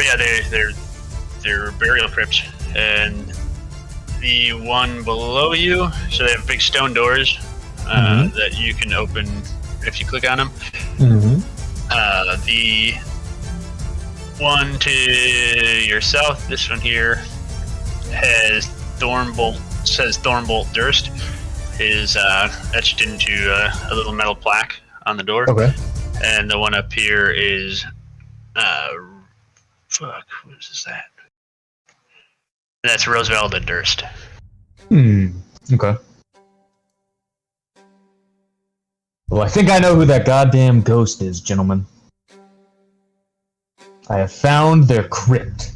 yeah, they're burial crypts, and the one below you, so they have big stone doors that you can open if you click on them. The one to your south, this one here, has says Thornbolt Durst, is etched into a little metal plaque on the door. Okay. And the one up here is what is that? That's Roosevelda Durst. Okay. Well, I think I know who that goddamn ghost is, gentlemen. I have found their crypt.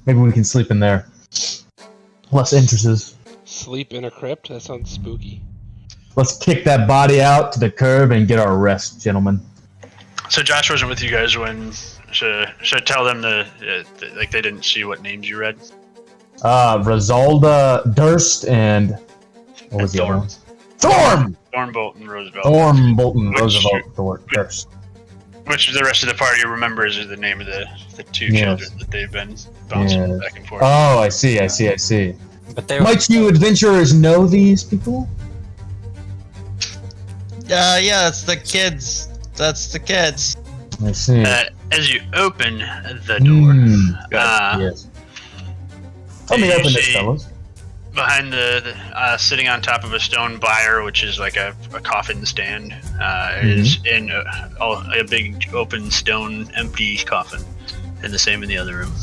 Maybe we can sleep in there. Less entrances. Sleep in a crypt? That sounds spooky. Let's kick that body out to the curb and get our rest, gentlemen. So Josh wasn't with you guys when. Should I tell them like they didn't see what names you read? Rosalda Durst and what was the other one? Thorn! Thornbolt and Roosevelt. Thornbolt and Roosevelt Durst. Which the rest of the party remembers is the name of the two children that they've been bouncing back and forth. Oh, I see. But they Might you adventurers know these people? Yeah, it's the kids. That's the kids. I see. As you open the door, Yes. Let me open this, fellas. Behind the sitting on top of a stone bier, which is like a coffin stand, is in a big open stone empty coffin, and the same in the other room.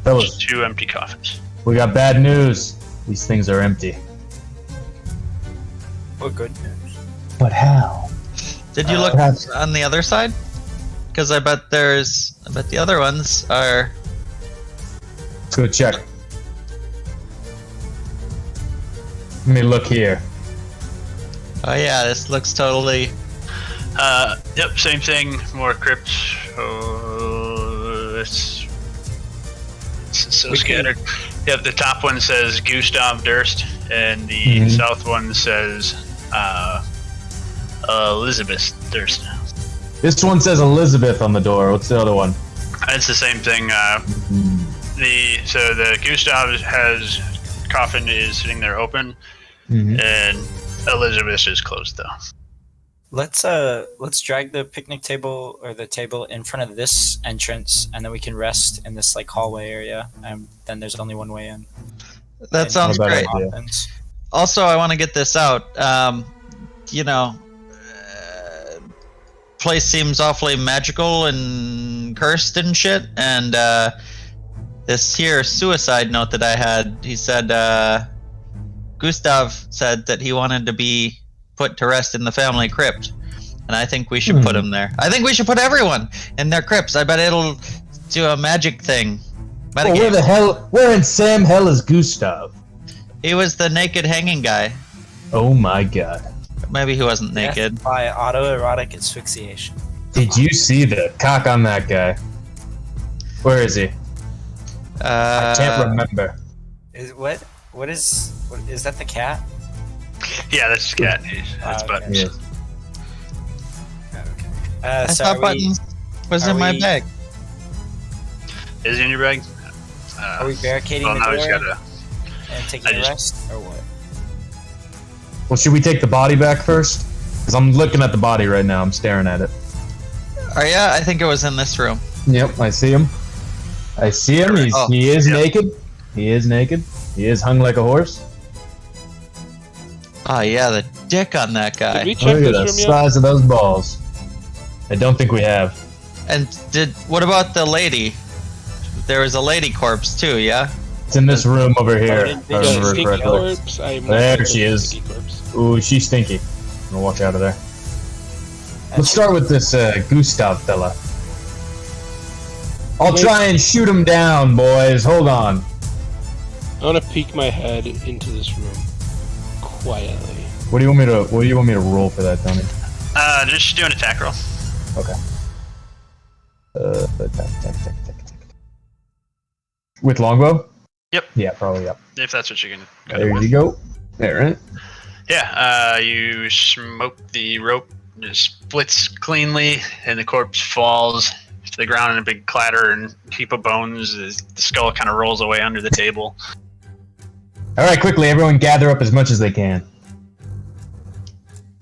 Fellas, just two empty coffins. We got bad news. These things are empty. What good news? But how? Did you look on the other side? Because I bet the other ones are. Let's go check. Let me look here. Oh yeah, this looks totally. Yep, same thing. More crypts. Oh, it's so scattered. Yep, the top one says Gustav Durst, and the south one says Elizabeth Durst. This one says Elizabeth on the door. What's the other one? It's the same thing. The Gustav has coffin is sitting there open, and Elizabeth is closed though. Let's drag the picnic table or the table in front of this entrance, and then we can rest in this like hallway area. And then there's only one way in. That sounds great. Also, I want to get this out. Place seems awfully magical and cursed and shit. And this here suicide note that I had, he said, Gustav said that he wanted to be put to rest in the family crypt. And I think we should put him there. I think we should put everyone in their crypts. I bet it'll do a magic thing. Where in Sam hell is Gustav? He was the naked hanging guy. Oh my god. Maybe he wasn't naked. Death by autoerotic asphyxiation. Did you see the cock on that guy? Where is he? I can't remember. What is that the cat? Yeah, that's his cat. That's Buttons. Yeah. Okay. I thought Buttons was in my bag. Is he in your bag? Are we barricading the door and taking a rest, or what? Well, should we take the body back first? Because I'm looking at the body right now. I'm staring at it. Oh yeah, I think it was in this room. Yep, I see him. He is naked. He is naked. He is hung like a horse. Oh yeah, the dick on that guy. Did we check Look at the size of those balls. I don't think we have. And what about the lady? There was a lady corpse too, yeah? It's in this room over here. if I remember Stinky correctly. corpse? There she is. Ooh, she's stinky. I'm gonna walk out of there. Let's start with this Gustav fella. I'll try and shoot him down, boys. Hold on. I want to peek my head into this room quietly. What do you want me to roll for that, Tony? Just do an attack roll. Okay. Attack. With longbow? Yep. Yeah, probably. Yep. If that's what you're gonna. There you go. There, right? Yeah. You smoke the rope. It splits cleanly, and the corpse falls to the ground in a big clatter and heap of bones. The skull kind of rolls away under the table. All right, quickly, everyone gather up as much as they can.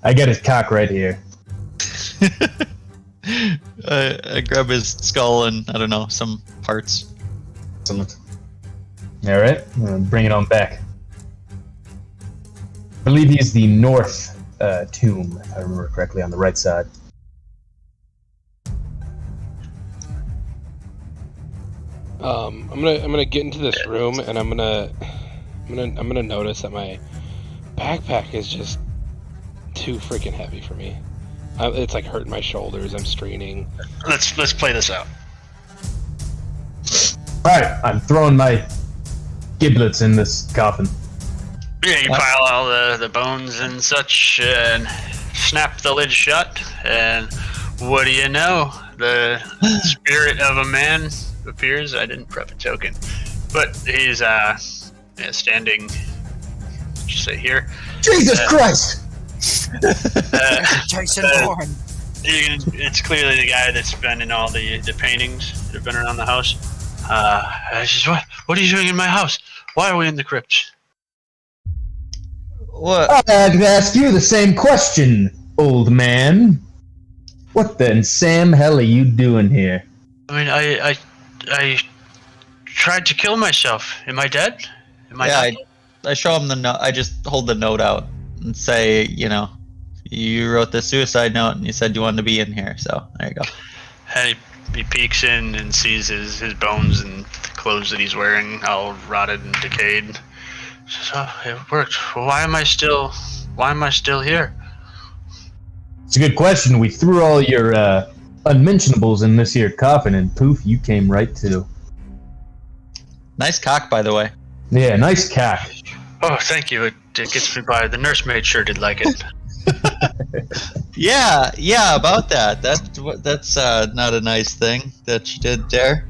I get his cock right here. I grab his skull and, I don't know, some parts. Excellent. All right, bring it on back. I believe he's the north tomb, if I remember correctly, on the right side. I'm gonna get into this room, and I'm gonna notice that my backpack is just too freaking heavy for me. It's like hurting my shoulders. I'm straining. Let's play this out. All right, I'm throwing my giblets in this coffin. Yeah, you pile all the bones and such, and snap the lid shut, and what do you know? The spirit of a man appears. I didn't prep a token, but he's standing. Just say here. Jesus Christ! Jason Bourne. It's clearly the guy that's been in all the paintings that have been around the house. I says, what are you doing in my house? Why are we in the crypt? What? I'd ask you the same question, old man. What the Sam hell are you doing here? I mean, I tried to kill myself. Am I dead? Am I Yeah, not? I show him the note. I just hold the note out and say, you know, you wrote the suicide note and you said you wanted to be in here, so there you go. And he peeks in and sees his bones and the clothes that he's wearing all rotted and decayed. Says, oh, it worked. Well, why am I still here? It's a good question. We threw all your unmentionables in this here coffin, and poof, you came right to. Nice cock, by the way. Yeah, nice cock. Oh, thank you. It gets me by. The nursemaid sure did like it. Yeah, about that. That's not a nice thing that she did there.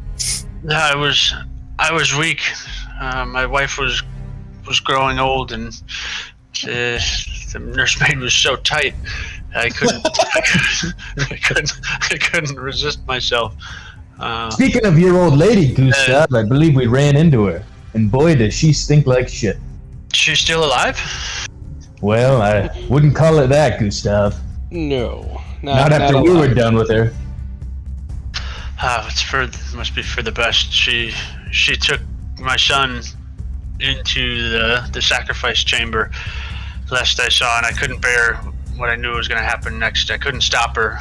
Yeah, I was weak. My wife was growing old, and the nursemaid was so tight. I couldn't resist myself. Speaking of your old lady, Gustav, I believe we ran into her, and boy, does she stink like shit. She's still alive? Well, I wouldn't call it that, Gustav. No, Not after we were done with her. Must be for the best. She took my son into the sacrifice chamber. Last I saw, and I couldn't bear what I knew was going to happen next. I couldn't stop her.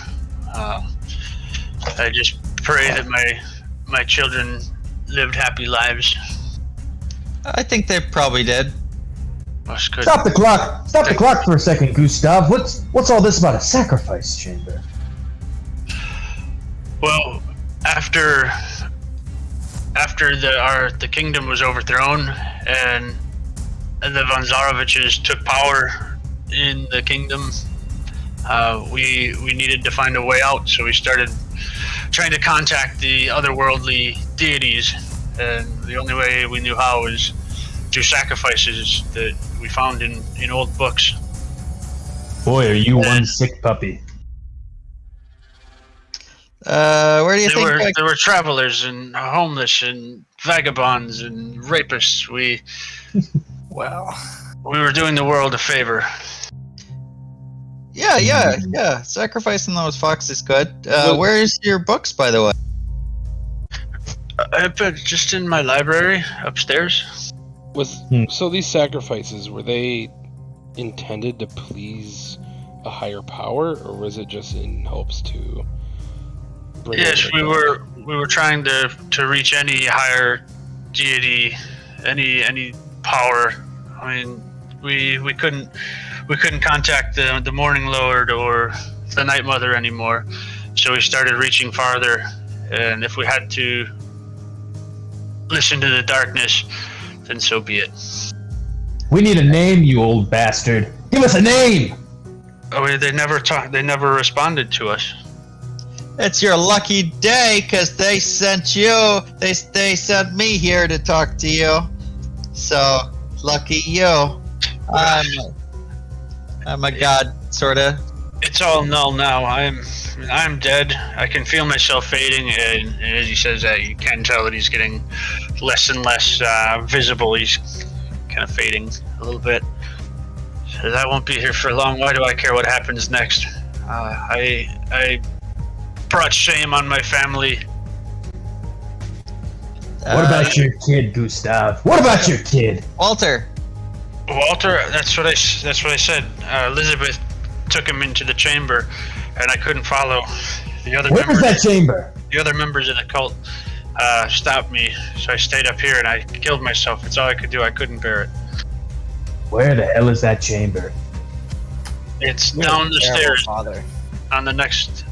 I just pray that my children lived happy lives. I think they probably did. Stop the clock! Stop the clock for a second, Gustav. What's all this about a sacrifice chamber? Well, after the kingdom was overthrown and the von Zaroviches took power in the kingdom, we needed to find a way out, so we started trying to contact the otherworldly deities, and the only way we knew how was through sacrifices that we found in old books. Boy, are you one sick puppy. Where do you think? There were travelers and homeless and vagabonds and rapists. We were doing the world a favor. Yeah. Sacrificing those foxes good. Where's your books, by the way? I put just in my library upstairs. So these sacrifices, were they intended to please a higher power, or was it just in hopes to bring? Yes, we were trying to reach any higher deity, any power. I mean, we couldn't contact the Morning Lord or the Night Mother anymore, so we started reaching farther. And if we had to listen to the darkness, then so be it. We need a name, you old bastard. Give us a name! Oh, they never responded to us. It's your lucky day, because they sent you. They sent me here to talk to you. So, lucky you. I'm a god, sorta. It's all null now. I'm dead. I can feel myself fading, and as he says that, you can tell that he's getting less and less visible. He's kind of fading a little bit. So that won't be here for long. Why do I care what happens next? I brought shame on my family. What about your kid, Gustav? What about your kid? Walter? Walter, that's what I said. Elizabeth took him into the chamber, and I couldn't follow. The other Where was that chamber? The other members of the cult stopped me, so I stayed up here and I killed myself. It's all I could do. I couldn't bear it. Where the hell is that chamber? It's You're down a the terrible stairs father. on the next.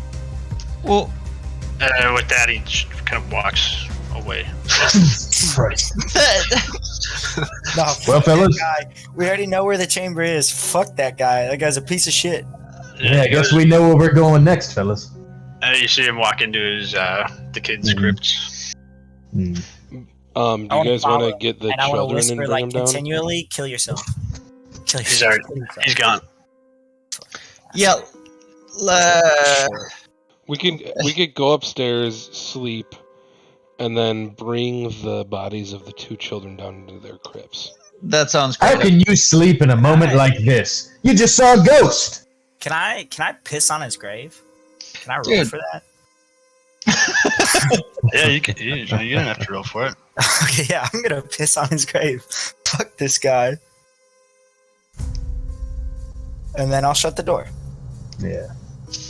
Well, With that, he just kind of walks away. Christ. No, Well, fuck fellas. that guy. We already know where the chamber is. Fuck that guy. That guy's a piece of shit. Yeah, I guess we know where we're going next, fellas. You see him walk into his the kid's crypt. Hmm. Do I you wanna guys want follow to get the And I want to children and whisper bring like them down? continually, kill yourself. Kill He's yourself. already. Kill yourself. He's gone. yeah. We could go upstairs, sleep, and then bring the bodies of the 2 children down into their crypts. That sounds How great. can you sleep in a moment like this? You just saw a ghost! Can I piss on his grave? Can I roll Dude. for that? Yeah, you can. You don't have to roll for it. Okay, yeah, I'm gonna piss on his grave. Fuck this guy. And then I'll shut the door. Yeah.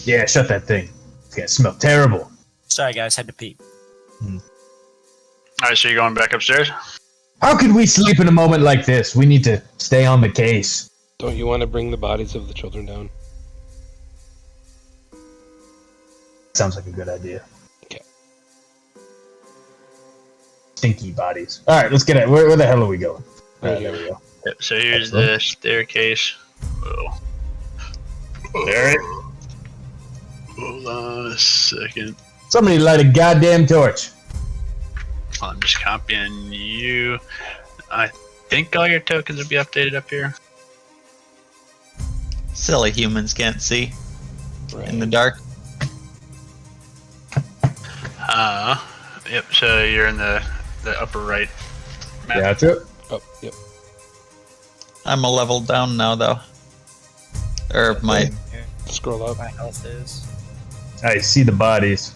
Yeah, shut that thing. It's gonna smell terrible. Sorry guys, had to pee. All right, so you're going back upstairs. How could we sleep in a moment like this? We need to stay on the case. Don't you want to bring the bodies of the children down? Sounds like a good idea. Okay. Stinky bodies. Alright, let's get it. Where the hell are we going? Right There here. we go. Yep, so here's the staircase. Whoa. Alright. Hold on a second. Somebody light a goddamn torch. I'm just copying you. I think all your tokens will be updated up here. Silly humans can't see Right. in the dark. Yep, so you're in the upper right map. Gotcha. Oh, yep. I'm a level down now, though. Or my. Here, Scroll up. my health is. I see the bodies.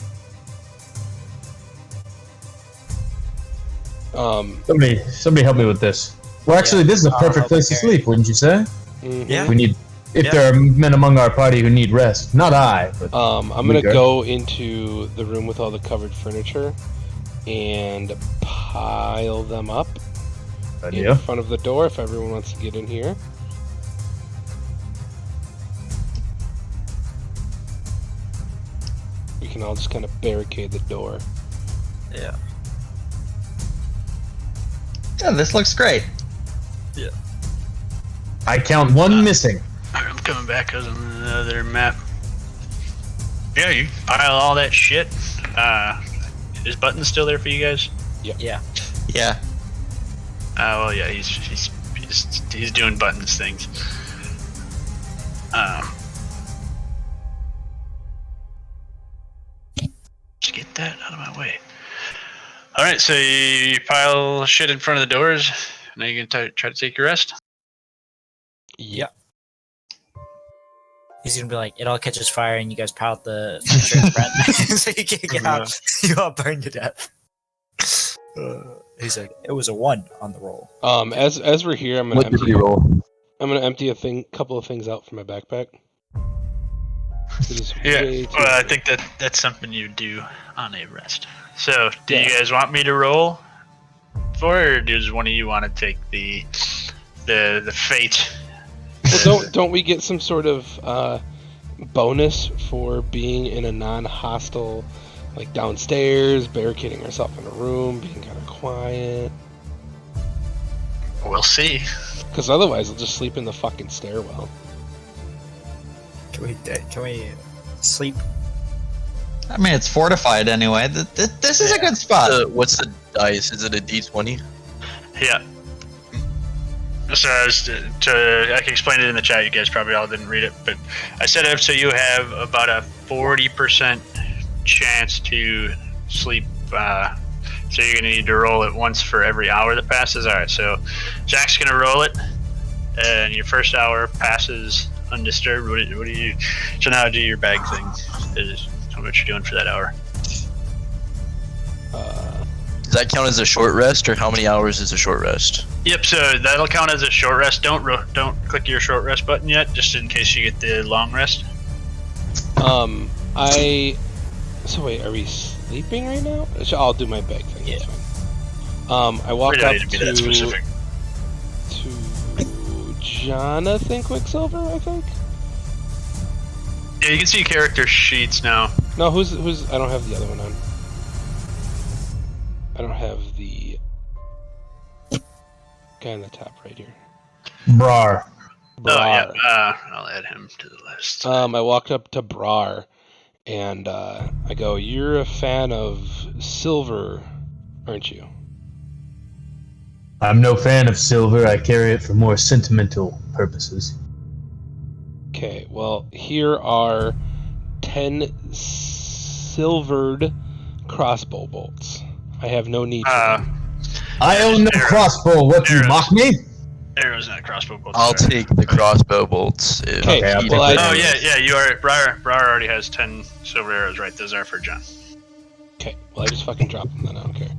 Somebody help me with this. Well, actually, this is a I'll perfect help place to you carry. sleep, wouldn't you say? Mhm. Yeah. We need. If Yeah. there are men among our party who need rest, not I, but I'm We gonna good? go into the room with all the covered furniture and pile them up in idea. front of the door if everyone wants to get in here. We can all just kind of barricade the door. Yeah. Yeah, this looks great. I count one missing. Alright, I'm coming back on the other map. Yeah, you pile all that shit. Is Button still there for you guys? Yeah. Yeah. Well, yeah, he's doing Button's things. Just get that out of my way. All right, so you pile shit in front of the doors. Now you can try to take your rest. Yeah. He's gonna be like, it all catches fire and you guys piled the furniture in front, so you can't get out. You all burn to death. He's like, it was a 1 on the roll. As we're here, I'm gonna What did empty. you roll? I'm gonna empty couple of things out from my backpack. It is Yeah, way too well, I heavy. think that's something you do on a rest. So, do Yeah. you guys want me to roll for it, or does one of you want to take the fate? Well, don't we get some sort of bonus for being in a non-hostile, like downstairs, barricading ourselves in a room, being kind of quiet? We'll see. Because otherwise, I'll just sleep in the fucking stairwell. Can we sleep? I mean, it's fortified anyway. This is a good spot. What's the dice? Is it a D20? Yeah. So I can explain it in the chat. You guys probably all didn't read it, but I set it up so you have about a 40% chance to sleep. So you're gonna need to roll it once for every hour that passes. All right. So Zach's gonna roll it, and your first hour passes undisturbed. What do you? So now do your bag thing. Is what you're doing for that hour. Does that count as a short rest, or how many hours is a short rest? Yep. So that'll count as a short rest. Don't click your short rest button yet, just in case you get the long rest. So wait, are we sleeping right now? I'll do my bag thing. Yeah. That's fine. I walk We don't up need to be that specific. to Jonathan Quicksilver, I think. Yeah, you can see character sheets now. No, who's? I don't have the other one on. I don't have the guy on the top right here. Brar. Oh yeah, Brar. I'll add him to the list. I walked up to Brar, and I go, "You're a fan of silver, aren't you?" I'm no fan of silver. I carry it for more sentimental purposes. Okay, well, here are 10 silvered crossbow bolts. I have no need for them. I own the crossbow. What, you Arrows. mock me? Arrows, not crossbow bolts. I'll sorry. take the crossbow bolts. Okay, I'll he take well, doesn't. Oh yeah, you are. Briar already has 10 silver arrows, right? Those are for John. Okay, well, I just fucking dropped them then, I don't care.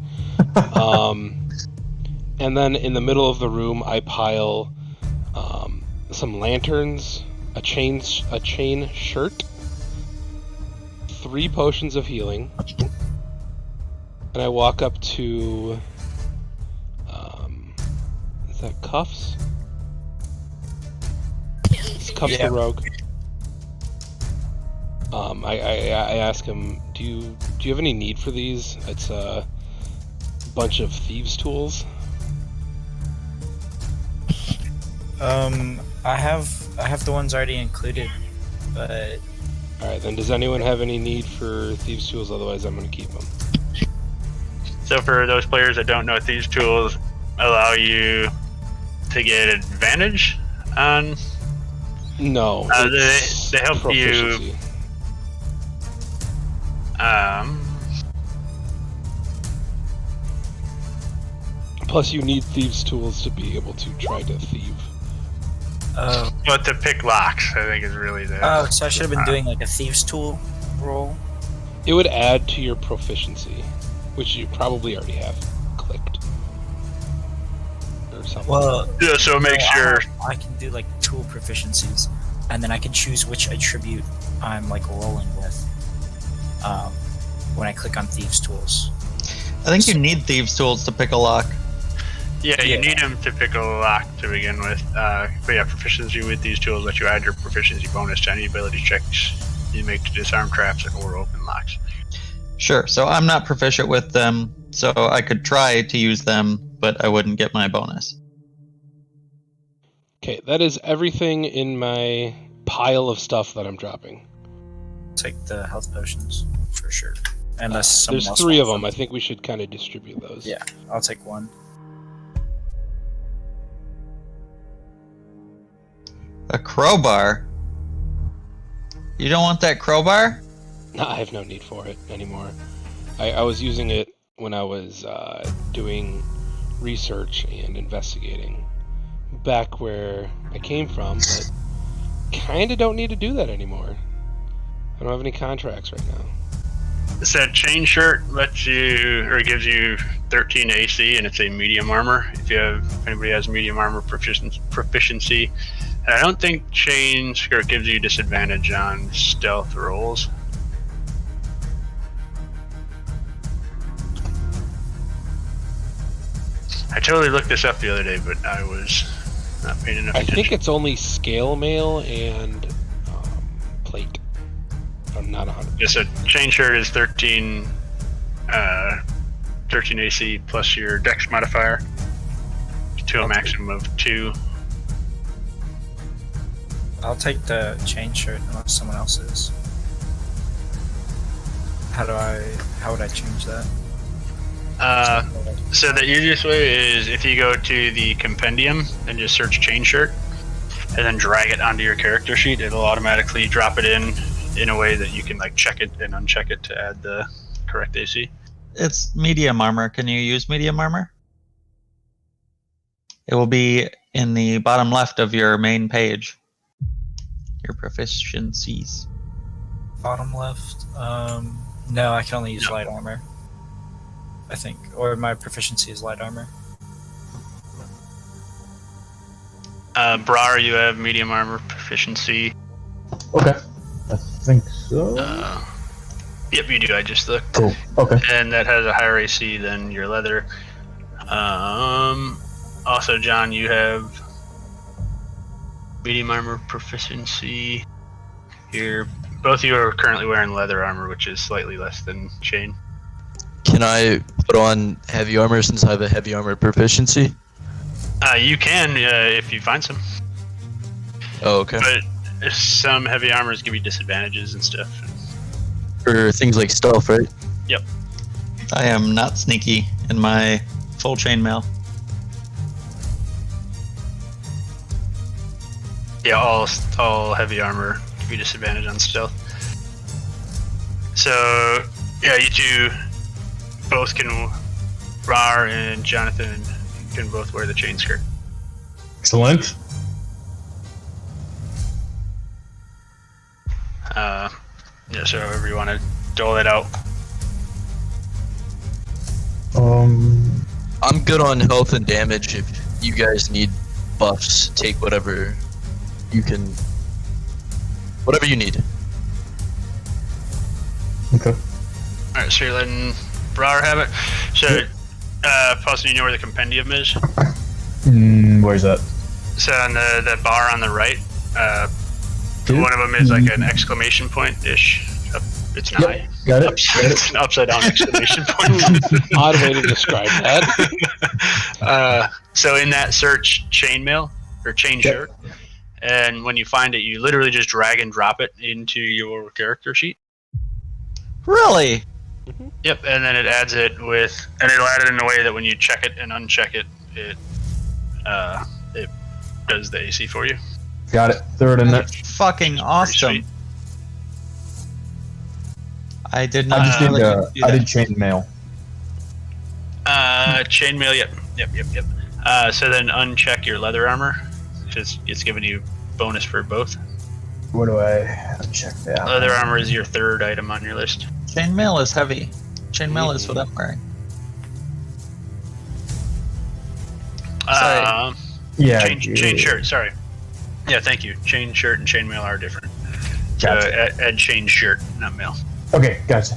And then in the middle of the room, I pile some lanterns, a chain shirt, 3 potions of healing, and I walk up to, is that Cuffs? It's Cuffs Yeah. the Rogue. I ask him, do you have any need for these? It's a bunch of thieves' tools. I have the ones already included, but All right, then. Does anyone have any need for thieves' tools? Otherwise, I'm gonna keep them. So for those players that don't know, these tools allow you to get advantage on. No, it's they help you. proficiency. Plus, you need thieves' tools to be able to try to thieve. But to pick locks, I think is really the. so I should have been doing like a thieves tool roll. It would add to your proficiency, which you probably already have clicked. Or something. Well, Yeah, so make sure. I can do like tool proficiencies, and then I can choose which attribute I'm like rolling with. When I click on thieves tools. I think you need thieves' tools to pick a lock. Yeah, you Yeah. need them to pick a lock to begin with. But yeah, proficiency with these tools let you add your proficiency bonus to any ability checks you make to disarm traps or open locks. Sure. So I'm not proficient with them, so I could try to use them, but I wouldn't get my bonus. Okay, that is everything in my pile of stuff that I'm dropping. Take the health potions for sure. Unless someone There's else 3 of wants them. I think we should kind of distribute those. Yeah, I'll take one. A crowbar? You don't want that crowbar? No, I have no need for it anymore. I was using it when I was doing research and investigating back where I came from, but kind of don't need to do that anymore. I don't have any contracts right now. That chain shirt lets you, or gives you 13 AC, and it's a medium armor. If anybody has medium armor proficiency, and I don't think chain shirt gives you disadvantage on stealth rolls. I totally looked this up the other day, but I was not paying enough I attention. think it's only scale mail and plate. I'm not 100%. Yes, a chain shirt is 13 AC plus your dex modifier to a maximum of 2. I'll take the chain shirt unless someone else is. How would I change that? So the easiest way is if you go to the compendium and just search chain shirt, and then drag it onto your character sheet. It'll automatically drop it in a way that you can like check it and uncheck it to add the correct AC. It's medium armor. Can you use medium armor? It will be in the bottom left of your main page. Your proficiencies. Bottom left. No, I can only use light armor. I think, or my proficiency is light armor. Brar, you have medium armor proficiency. Okay. I think so. Yep, you do. I just looked. Cool. Okay. And that has a higher AC than your leather. Also, John, you have medium armor proficiency. Both of you are currently wearing leather armor, which is slightly less than Shane. Can I put on heavy armor since I have a heavy armor proficiency? You can if you find some. Oh, okay. But some heavy armors give you disadvantages and stuff. For things like stealth, right? Yep. I am not sneaky in my full chainmail. Yeah, all heavy armor give you disadvantage on stealth. So yeah, you two both can. Rar and Jonathan can both wear the chain skirt. Excellent. Yeah, so however you want to dole it out. I'm good on health and damage. If you guys need buffs, take whatever you can. Whatever you need. Okay. Alright, so you're letting Brar have it. So, Paulson, you know where the compendium is? Where's that? So on the bar on the right, one of them is like an exclamation point-ish. It's not. Yep, got it. It's an upside down exclamation point. Odd way to describe that. So in that search chainmail or chain shirt, and when you find it, you literally just drag and drop it into your character sheet. Really? Yep, and then it adds it with, and it'll add it in a way that when you check it and uncheck it, it does the AC for you. Got it. Throw it in there. Fucking awesome. sweet. I did not. I just did. know that you could do I that. did chainmail. Chainmail, yep. So then uncheck your leather armor, because it's giving you bonus for both. Where do I check that? Leather armor is your third item on your list. Chainmail is heavy. Chainmail is what I'm wearing. Sorry. Yeah. Chain shirt, sorry. Yeah, thank you. Chain shirt and chainmail are different. Gotcha. So add chain shirt, not mail. Okay, gotcha.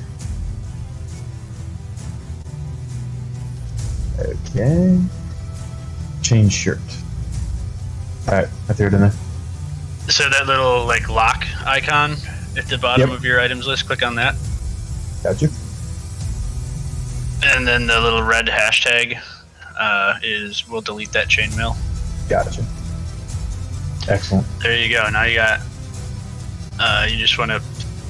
Okay. Chain shirt. Alright, I threw it in there. So that little like lock icon at the bottom Yep. of your items list, click on that. Gotcha. And then the little red hashtag we'll delete that chainmail. Gotcha. Excellent. There you go. Now you got you just went up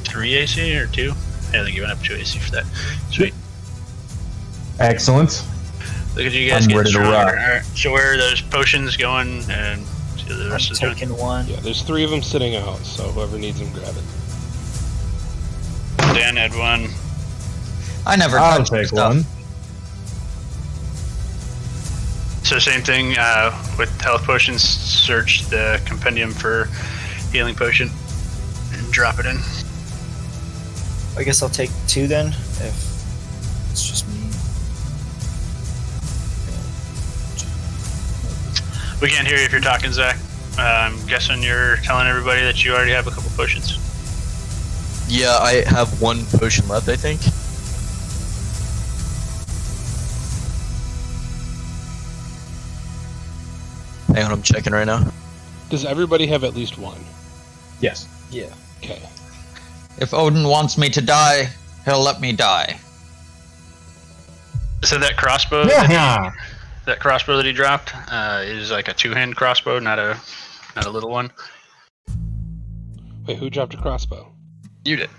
3 AC or 2? Yeah, I think you went up 2 AC for that. Sweet. Excellent. Look at you guys I'm getting ready to stronger. rock. Alright, so where are those potions going and see what the I'm rest is doing? taking one. Yeah, there's 3 of them sitting out, so whoever needs them, grab it. Dan had one. I never I'll touched take stuff. one. So same thing with health potions, search the compendium for healing potion and drop it in. I guess I'll take 2 then, if it's just me. We can't hear you if you're talking, Zach. I'm guessing you're telling everybody that you already have a couple potions. Yeah, I have 1 potion left, I think. Hang on, I'm checking right now. Does everybody have at least 1? Yes. Yeah. Okay. If Odin wants me to die, he'll let me die. So that crossbow, Yeah. that crossbow that he dropped is like a 2-hand crossbow, not a little one. Wait, who dropped a crossbow? You did.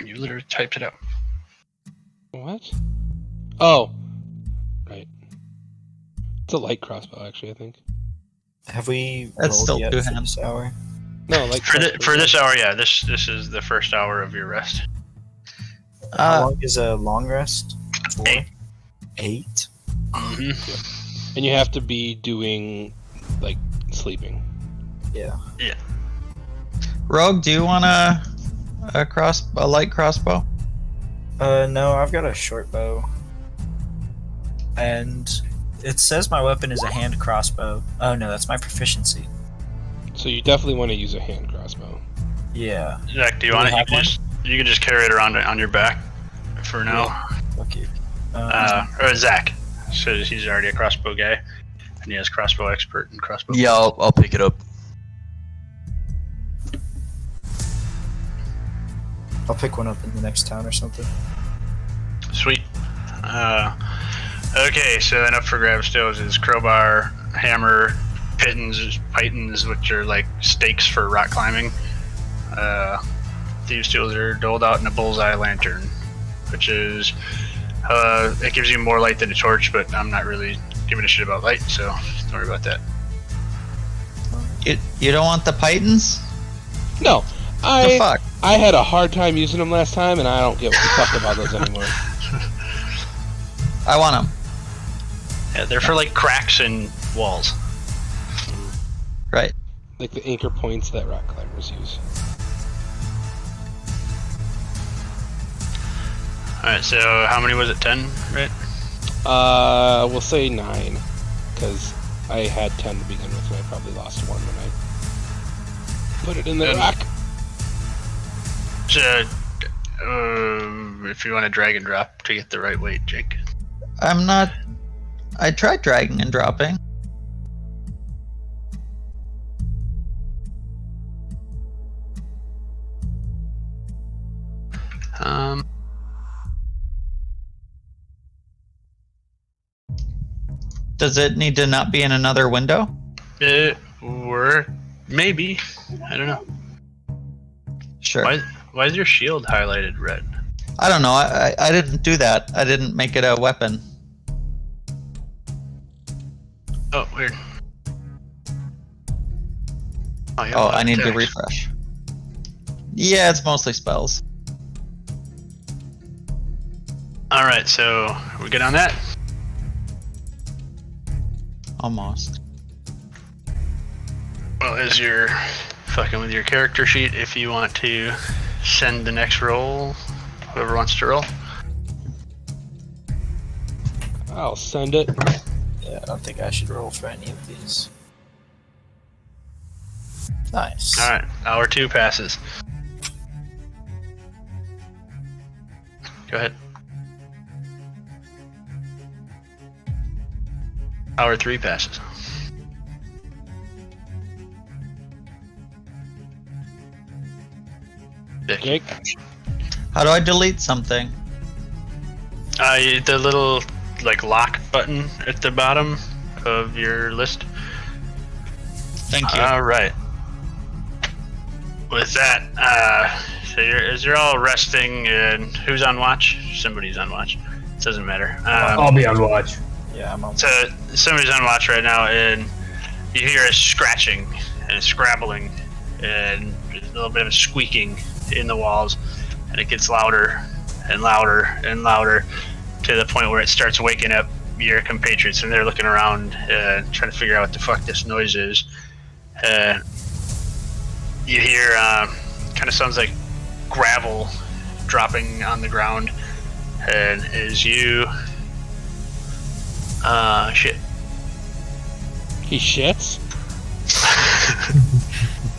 You literally typed it out. What? Oh. It's a light crossbow, actually. I think. Have we That's rolled still yet two for hands. this hour? No, like For this hour, yeah. This is the first hour of your rest. How long is a long rest? 4? 8. 8? Mm-hmm. And you have to be doing like sleeping. Yeah. Rogue, do you want a light crossbow? No, I've got a short bow. And it says my weapon is a hand crossbow. Oh no, that's my proficiency. So you definitely want to use a hand crossbow. Yeah. Zach, do you Do want we it? have You can just carry it around on your back for now. Okay. Or Zach, so he's already a crossbow guy, and he has crossbow expert and crossbow. Yeah, I'll pick it up. I'll pick one up in the next town or something. Sweet. Okay, so then up for grabs still is crowbar, hammer, pitons, which are like stakes for rock climbing. Thieves' tools are doled out in a bullseye lantern, which is it gives you more light than a torch, but I'm not really giving a shit about light, so don't worry about that. You don't want the pitons? No, The fuck? I had a hard time using them last time, and I don't give a fuck about those anymore. I want them. Yeah, they're for like cracks in walls. Right. Like the anchor points that rock climbers use. Alright, so how many was it? 10, right? We'll say 9, because I had 10 to begin with, and I probably lost 1 when I put it in the Good. rock. So, if you want to drag and drop to get the right weight, Jake. I'm not. I tried dragging and dropping. Does it need to not be in another window? Or maybe. I don't know. Sure. Why is your shield highlighted red? I don't know. I didn't do that. I didn't make it a weapon. Oh, weird. Yeah, Oh, I need to attacks. refresh. Yeah, it's mostly spells. Alright, so we good on that? Almost. Well, as you're fucking with your character sheet, if you want to send the next roll, whoever wants to roll. I'll send it. Yeah, I don't think I should roll for any of these. Nice. Alright, hour 2 passes. Go ahead. Hour 3 passes. Vic. Jake? How do I delete something? The little like lock button at the bottom of your list. Thank you. All right. With that, so as you're all resting, and who's on watch? Somebody's on watch. It doesn't matter. I'll be on watch. Yeah, I'm on. So somebody's on watch right now, and you hear a scratching and a scrabbling, and a little bit of a squeaking in the walls, and it gets louder and louder and louder to the point where it starts waking up your compatriots, and they're looking around, trying to figure out what the fuck this noise is. You hear kind of sounds like gravel dropping on the ground, and as you shit. He shits?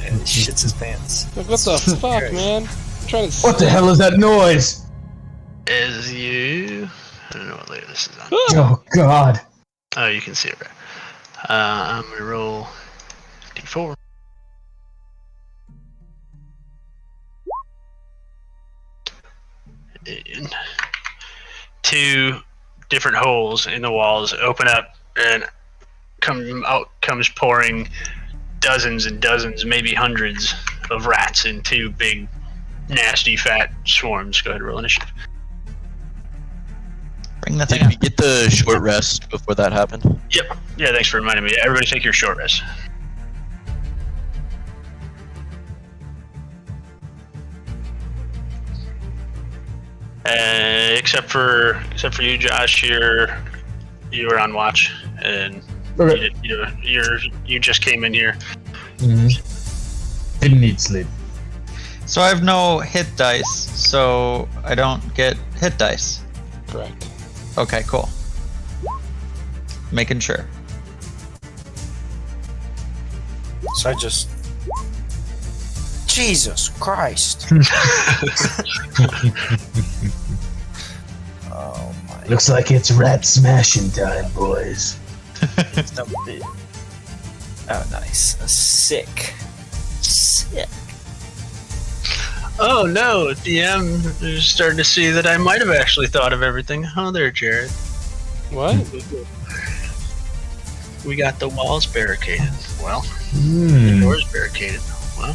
Yeah, he shits his pants. Like, what the fuck, man? I'm trying to What the hell is that noise? As you, I don't know what layer this is on. Oh God. Oh, you can see it right. I'm gonna roll d4. And 2 different holes in the walls open up, and comes pouring dozens and dozens, maybe hundreds of rats in 2 big, nasty, fat swarms. Go ahead and roll initiative. Bring the thing Did up. we get the short rest before that happened? Yep. Yeah, thanks for reminding me. Everybody take your short rest. Except for you, Josh, you were on watch, and Okay. you just came in here. Didn't need sleep. So I have no hit dice, so I don't get hit dice. Correct. Okay, cool. Making sure. So I just. Jesus Christ! Oh my. Looks like it's rat smashing time, boys. Oh, nice. Sick. Sick. Oh no, DM is starting to see that I might have actually thought of everything. Oh, there, Jared. What? We got the walls barricaded. Well, the Hmm. doors barricaded. Well,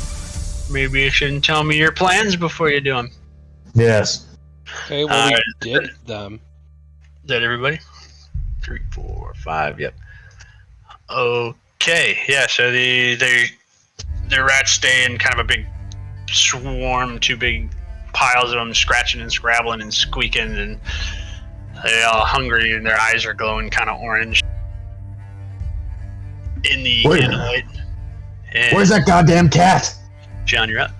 maybe you shouldn't tell me your plans before you do them. Yes. Okay, well, we Alright. did them. Is that everybody? 3, 4, 5. Yep. Okay. Yeah. So the rats stay in kind of a big swarm, 2 big piles of them, scratching and scrabbling and squeaking, and they're all hungry, and their eyes are glowing kind of orange in the Wait. candlelight. And Where's that goddamn cat? John, you're up.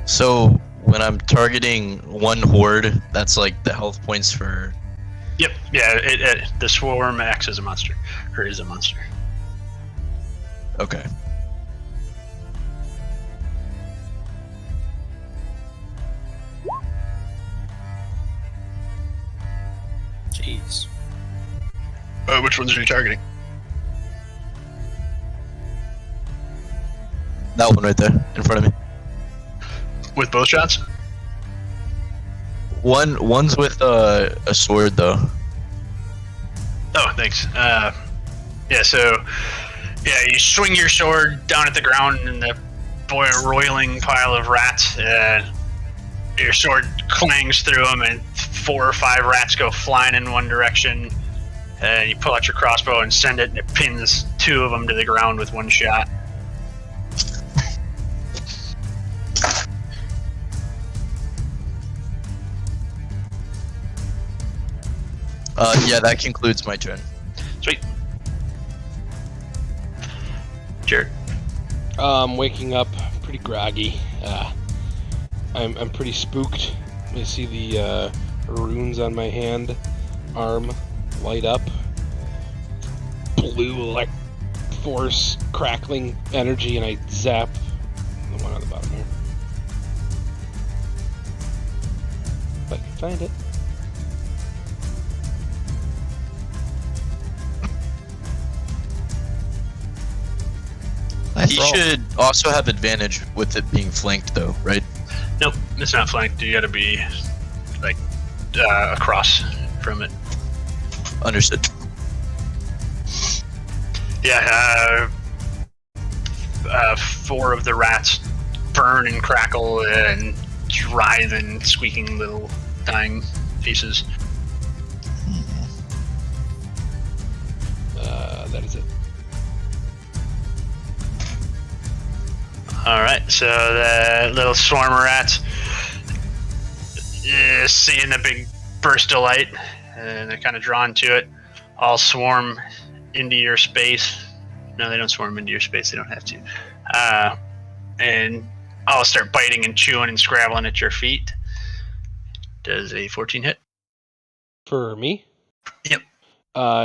So when I'm targeting one horde, that's like the health points for. Yep. Yeah. The swarm acts as a monster, or is a monster. Okay. Jeez. Which ones are you targeting? That one right there in front of me. With both shots? One's with a sword though. Oh, thanks. You swing your sword down at the ground in the roiling pile of rats, and your sword clangs through them, and 4 or 5 rats go flying in one direction, and you pull out your crossbow and send it, and it pins 2 of them to the ground with 1 shot. Yeah, that concludes my turn. Sweet. Jared. Waking up pretty groggy. I'm pretty spooked. I see the runes on my arm light up. Blue like force crackling energy, and I zap the one on the bottom here. If I can find it. Nice He roll. should also have advantage with it being flanked though, right? Nope, it's not flanked. You gotta be, like, across from it. Understood. Yeah, 4 of the rats burn and crackle and writhe in squeaking little dying pieces. That is it. Alright, so the little swarm of rats seeing a big burst of light, and they're kind of drawn to it, all swarm into your space. No, they don't swarm into your space, they don't have to. And all start biting and chewing and scrabbling at your feet. Does a 14 hit? For me? Yep.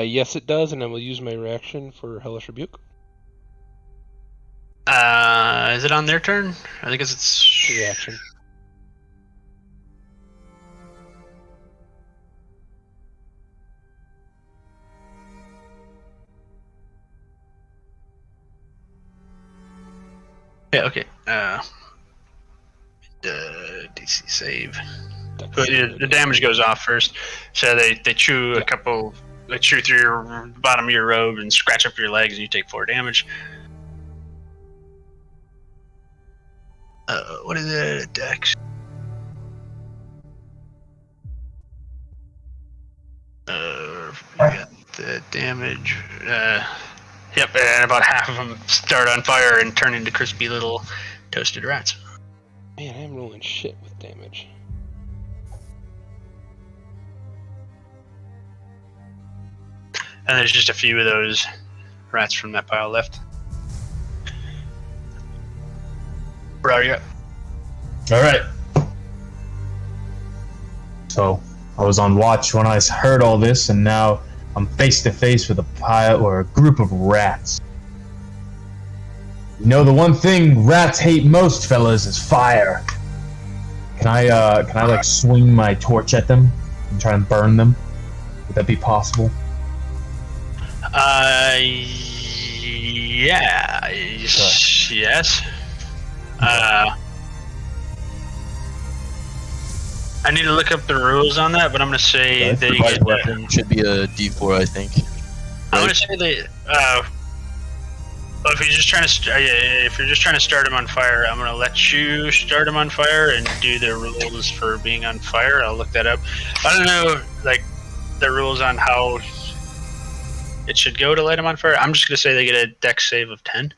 Yes, it does, and I will use my reaction for Hellish Rebuke. Is it on their turn? I think it's Reaction. Yeah, okay. DC save. That's But the damage goes off first. So they chew a couple. They chew through your bottom of your robe and scratch up your legs, and you take 4 damage. What is it? Dex. got the damage. Yep, and about half of them start on fire and turn into crispy little toasted rats. Man, I am rolling shit with damage. And there's just a few of those rats from that pile left. Bro, yeah. All right. So I was on watch when I heard all this, and now I'm face to face with a pile or a group of rats. You know, the one thing rats hate most, fellas, is fire. Can I like swing my torch at them and try and burn them? Would that be possible? Yeah. Yes. I need to look up the rules on that, but I'm gonna say Okay. they Light get. weapon should be a D4, I think. I'm gonna say they. If you're just trying to start them on fire, I'm gonna let you start them on fire and do the rules for being on fire. I'll look that up. I don't know, like the rules on how it should go to light them on fire. I'm just gonna say they get a dex save of 10.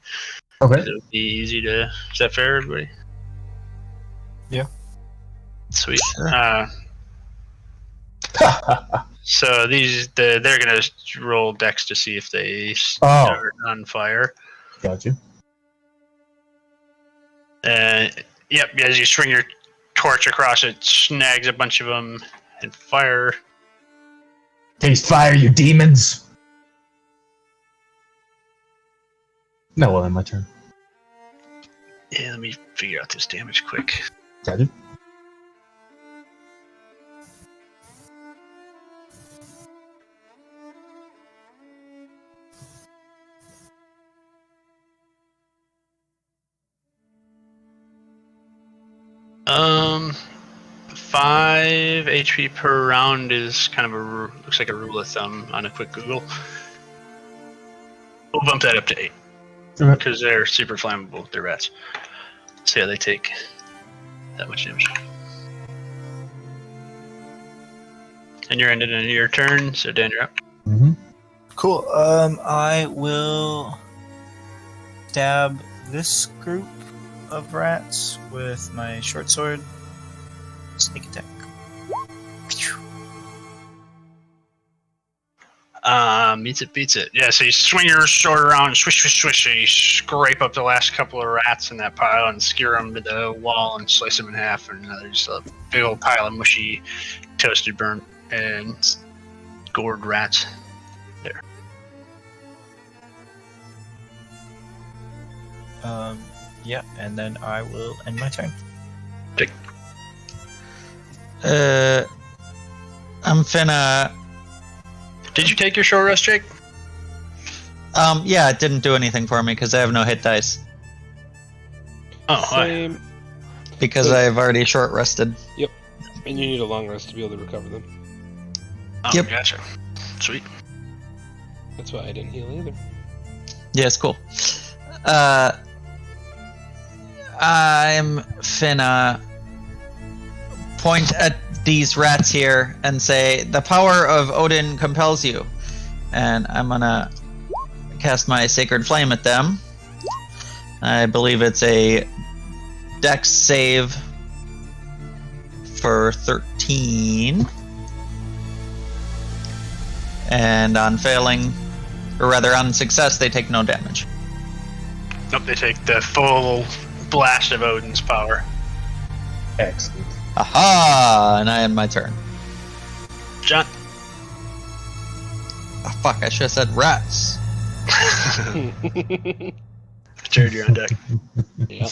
Okay. It would be easy to. Is that fair, everybody? Yeah. Sweet. So they're gonna roll dex to see if they start on fire. Got you. Yep. As you swing your torch across it, snags a bunch of them and fire. Taste fire, you demons! No, well, then my turn. Yeah, let me figure out this damage quick. Got you. Um, 5 HP per round is kind of looks like a rule of thumb on a quick Google. We'll bump that up to 8 Okay. because they're super flammable. They're rats. See how they take that much damage. And you're ending in your turn, so Dan, you're up. Mm-hmm. Cool. I will stab this group of rats with my short sword. Sneak attack. Meets it, beats it. Yeah, so you swing your sword around, swish, swish, swish, and you scrape up the last couple of rats in that pile and skewer them to the wall and slice them in half, and there's just a big old pile of mushy, toasted, burnt, and gored rats there. Yeah, and then I will end my turn. I'm finna. Did you take your short rest, Jake? Yeah, it didn't do anything for me because I have no hit dice. Oh, hi. Same. Because I've already short rested. And you need a long rest to be able to recover them. Oh, Yep. Gotcha. Sweet. That's why I didn't heal either. Yeah, it's cool. I'm finna point at these rats here and say, the power of Odin compels you. And I'm gonna cast my Sacred Flame at them. I believe it's a Dex save for 13. And on failing, or rather on success, they take no damage. Nope, they take the full blast of Odin's power. Excellent. Aha! And I end my turn. John. Oh, fuck, I should have said rats. Jared, you're on deck. Yeah.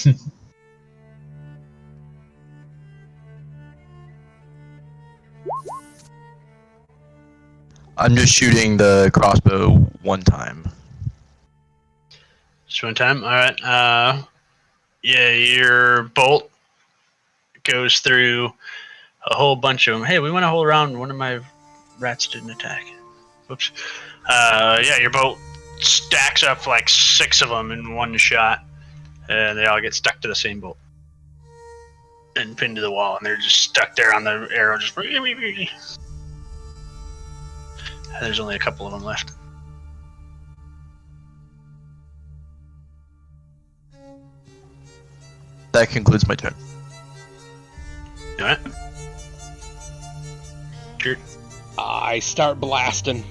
I'm just shooting the crossbow one time. Just one time. All right. Yeah, your bolt goes through a whole bunch of them. Hey, we went a whole round. One of my rats didn't attack. Whoops. Yeah, your bolt stacks up like 6 of them in one shot, and they all get stuck to the same bolt and pinned to the wall, and they're just stuck there on the arrow. Just There's only a couple of them left. That concludes my turn. All right. Sure. I start blasting.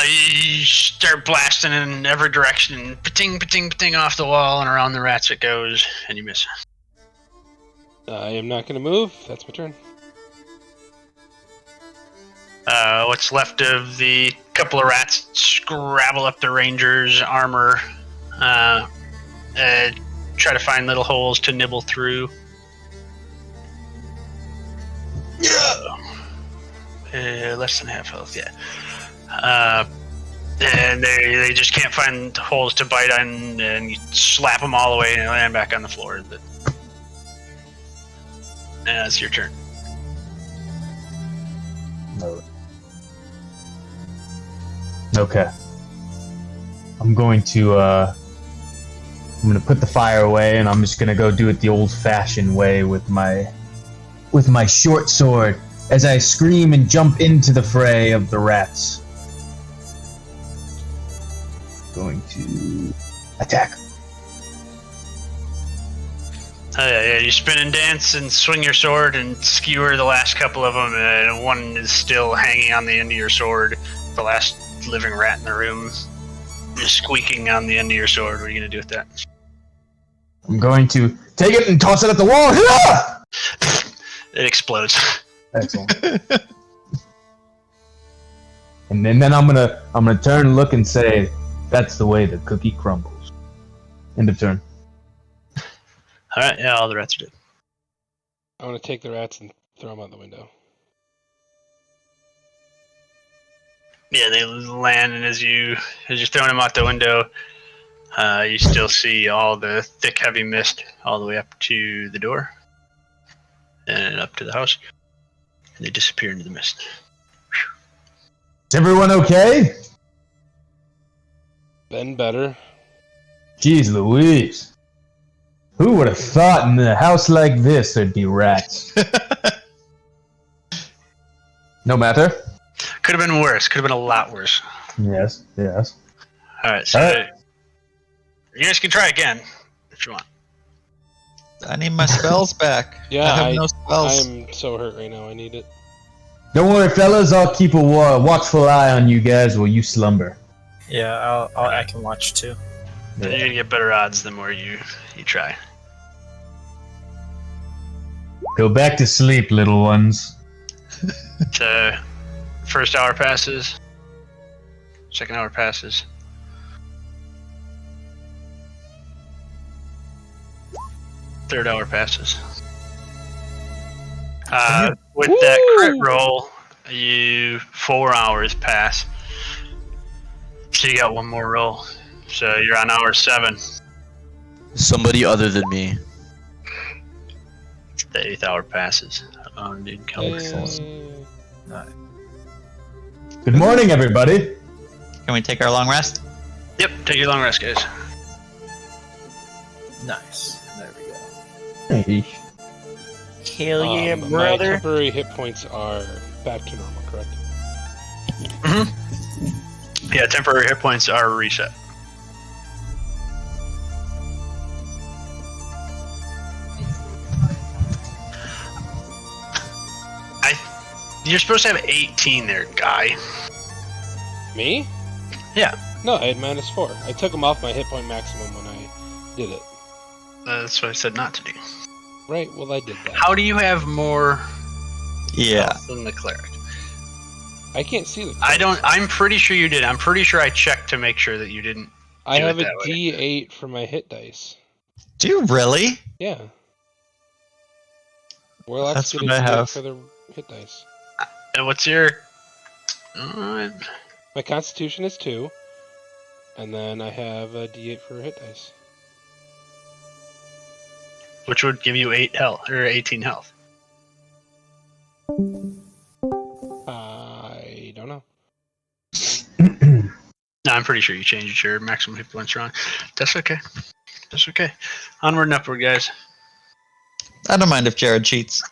You start blasting in every direction, pating, pating, pating off the wall, and around the rats it goes, and you miss. I am not going to move. That's my turn. What's left of the couple of rats scrabble up the ranger's armor, try to find little holes to nibble through. Less than half health, yeah. And they just can't find holes to bite on, and you slap them all away and land back on the floor. It's your turn. No. Okay. I'm going to put the fire away, and I'm just gonna go do it the old-fashioned way with my short sword as I scream and jump into the fray of the rats. Going to attack. Yeah, you spin and dance and swing your sword and skewer the last couple of them, and one is still hanging on the end of your sword. The last living rat in the room is squeaking on the end of your sword. What are you going to do with that? I'm going to take it and toss it at the wall. It explodes. Excellent. And then I'm gonna turn and look and say, "That's the way the cookie crumbles." End of turn. All right, yeah, all the rats are dead. I want to take the rats and throw them out the window. Yeah, they land, and as you're throwing them out the window, you still see all the thick, heavy mist all the way up to the door and up to the house, and they disappear into the mist. Is everyone okay? Been better. Jeez Louise. Who would have thought in a house like this there'd be rats? No matter. Could have been worse. Could have been a lot worse. Yes. All right, so All right. you guys can try again if you want. I need my spells back. Yeah, I have no spells. I'm so hurt right now. I need it. Don't worry, fellas. I'll keep a watchful eye on you guys while you slumber. Yeah, I can watch too. You're gonna get better odds the more you try. Go back to sleep, little ones. So, first hour passes. Second hour passes. Third hour passes. With that crit roll, 4 hours pass. So you got one more roll. So you're on hour 7. Somebody other than me. The 8th hour passes. Oh, dude, come on. Good morning, everybody. Can we take our long rest? Yep, take your long rest, guys. Nice. There we go. Hey. Hell yeah, My brother. temporary hit points are back to normal, correct? Yeah, temporary hit points are reset. You're supposed to have 18 there, guy. Me? Yeah. No, I had -4. I took them off my hit point maximum when I did it. That's what I said not to do. Right, well I did that. How do you have more Yeah. health than the cleric? I can't see the I'm pretty sure you did. I'm pretty sure I checked to make sure that you didn't. I do it have a that way. D8 for my hit dice. Do you really? Yeah. Warlock's That's getting what I D8 have. for the hit dice. And what's your? My constitution is 2. And then I have a D8 for hit dice. Which would give you 8 health or 18 health. I don't know. No, I'm pretty sure you changed your maximum hit points wrong. That's okay. That's okay. Onward and upward, guys. I don't mind if Jared cheats.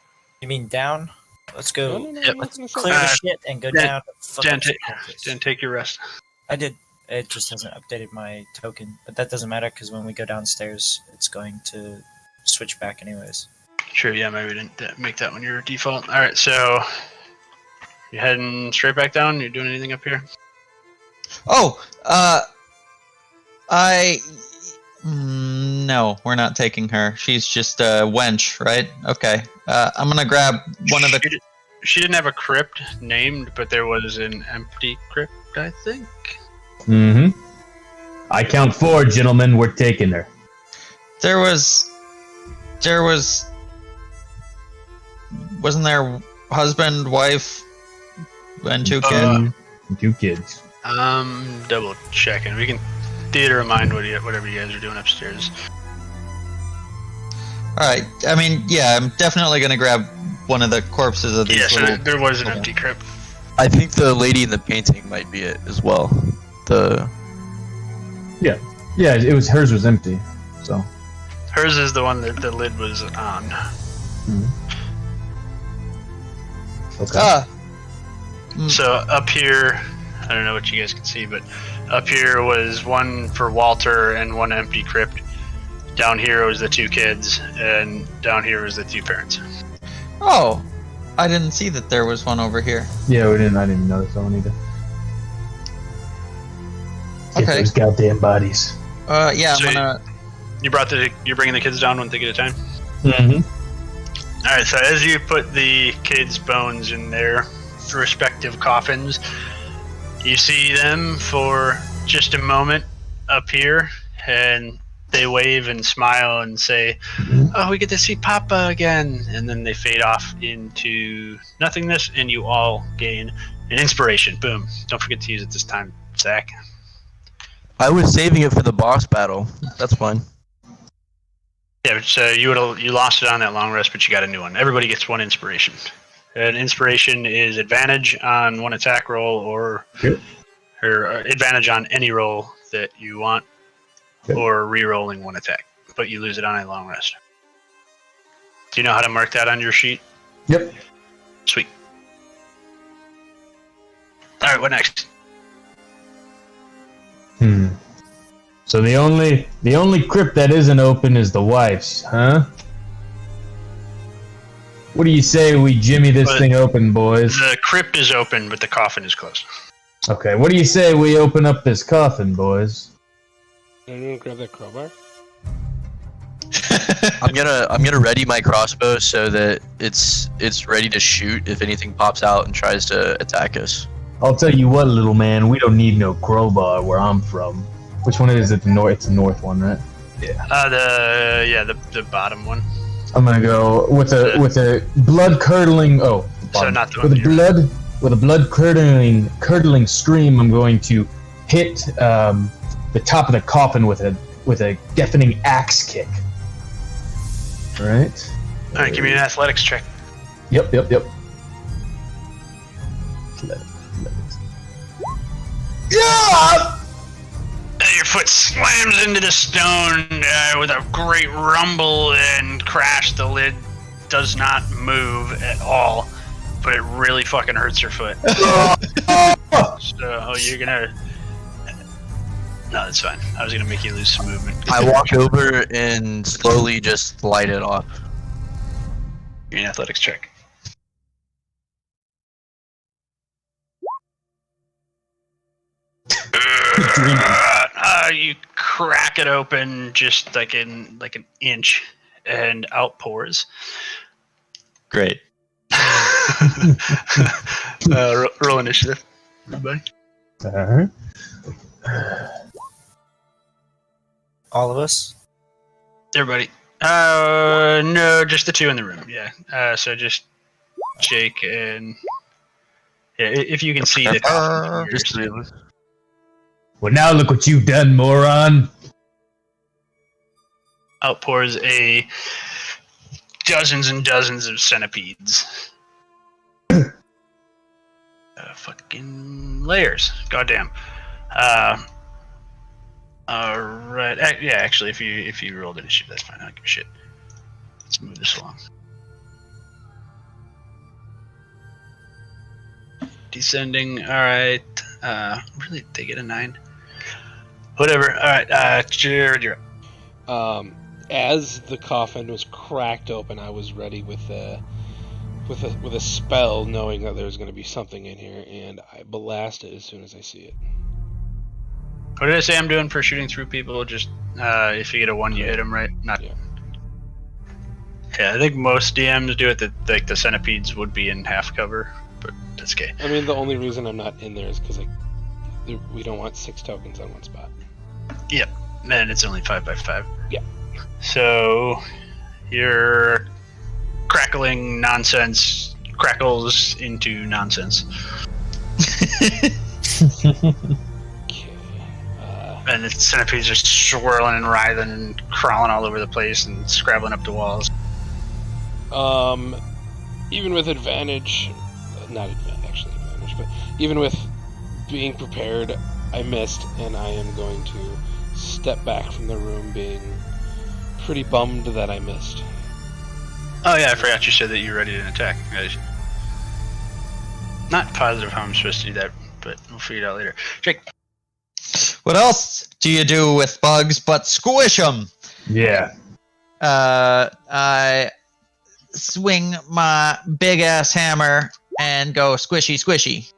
You mean down? Let's go. No, Yep. I'm not gonna say Clear that. the shit and go Jen- down. To fuck Jen, up some cultists. Jen, take your rest. I did. It just hasn't updated my token, but that doesn't matter because when we go downstairs, it's going to switch back anyways. Sure, yeah, maybe we didn't make that one your default. All right, so you heading straight back down? You doing anything up here? Oh, no, we're not taking her. She's just a wench, right? Okay. I'm gonna grab one of the. She didn't have a crypt named, but there was an empty crypt, I think. Mm-hmm. I count 4, gentlemen. We're taking her. There was. Wasn't there husband, wife, and 2 kids? 2 kids. Double checking. We can theater of mind whatever you guys are doing upstairs. All right. I mean, yeah, I'm definitely gonna grab one of the corpses of these Yeah, so little. there was an Okay. empty crypt. I think the lady in the painting might be it as well. The Yeah, it was hers was empty. So. Hers is the one that the lid was on. Okay. So up here, I don't know what you guys can see, but up here was one for Walter and one empty crypt. Down here was the 2 kids, and down here was the 2 parents. Oh, I didn't see that there was one over here. Yeah, I didn't notice that one either. Get Okay. those goddamn bodies. Yeah, So I'm gonna. You're bringing the kids down one thing at a time. Mm-hmm. All right. So as you put the kids' bones in their respective coffins, you see them for just a moment up here, and they wave and smile and say, "Oh, we get to see Papa again," and then they fade off into nothingness, and you all gain an inspiration. Boom! Don't forget to use it this time, Zach. I was saving it for the boss battle. That's fine. Yeah, so you lost it on that long rest, but you got a new one. Everybody gets 1 inspiration. An inspiration is advantage on 1 attack roll, or advantage on any roll that you want, or re-rolling 1 attack. But you lose it on a long rest. Do you know how to mark that on your sheet? Yep. Sweet. All right, what next? So the only crypt that isn't open is the wife's, huh? What do you say we jimmy this thing open, boys? The crypt is open, but the coffin is closed. Okay, what do you say we open up this coffin, boys? Anyone grab that crowbar? I'm gonna ready my crossbow so that it's ready to shoot if anything pops out and tries to attack us. I'll tell you what, little man, we don't need no crowbar where I'm from. Which one is it? The north? It's the north one, right? The bottom one. I'm gonna go with a blood curdling. Oh, So not the with one a blood curdling scream. I'm going to hit the top of the coffin with a deafening axe kick. All right. All right, give me an athletics check. Yep. Yeah! Your foot slams into the stone with a great rumble and crash. The lid does not move at all, but it really fucking hurts your foot. So, you're gonna... No, that's fine. I was gonna make you lose some movement. I walk over and slowly just light it off. Give me an athletics check. You crack it open just like an inch, and out pours. Great. Roll initiative, everybody. Alright. All of us? Everybody. No, just the 2 in the room. Yeah. So just Jake and if you can see the coffin from Just yours. 3 of us. Well, now look what you've done, moron. Outpours dozens and dozens of centipedes. Fucking layers. Goddamn. Alright. Yeah, actually, if you rolled initiative, that's fine. I don't give a shit. Let's move this along. Descending. All right. Really, they get a 9. Whatever. All right. Jared, you're up. As the coffin was cracked open, I was ready with a spell, knowing that there was going to be something in here, and I blast it as soon as I see it. What did I say I'm doing for shooting through people? Just if you get a 1, you hit them, right? Not. Yeah. Yeah, I think most DMs do it. That like the centipedes would be in half cover, but that's okay. I mean, the only reason I'm not in there is because we don't want 6 tokens on one spot. Yep, and it's only 5 by 5. Yeah. So your crackling nonsense crackles into nonsense, Okay. and the centipedes are swirling and writhing and crawling all over the place and scrabbling up the walls. Even with advantage, actually advantage, but even with being prepared, I missed, and I am going to step back from the room being pretty bummed that I missed. Oh yeah, I forgot you said that you're ready to attack. Not positive how I'm supposed to do that, but we'll figure it out later. Jake. What else do you do with bugs but squish them? Yeah. I swing my big ass hammer and go squishy squishy.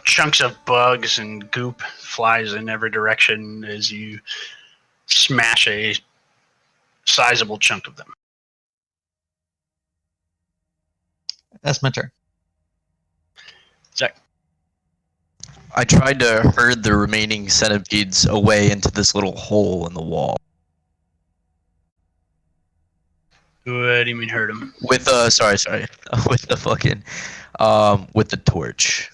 Chunks of bugs and goop flies in every direction as you smash a sizable chunk of them. That's my turn. Zach. I tried to herd the remaining centipedes away into this little hole in the wall. What do you mean hurt them? With sorry. With the fucking with the torch.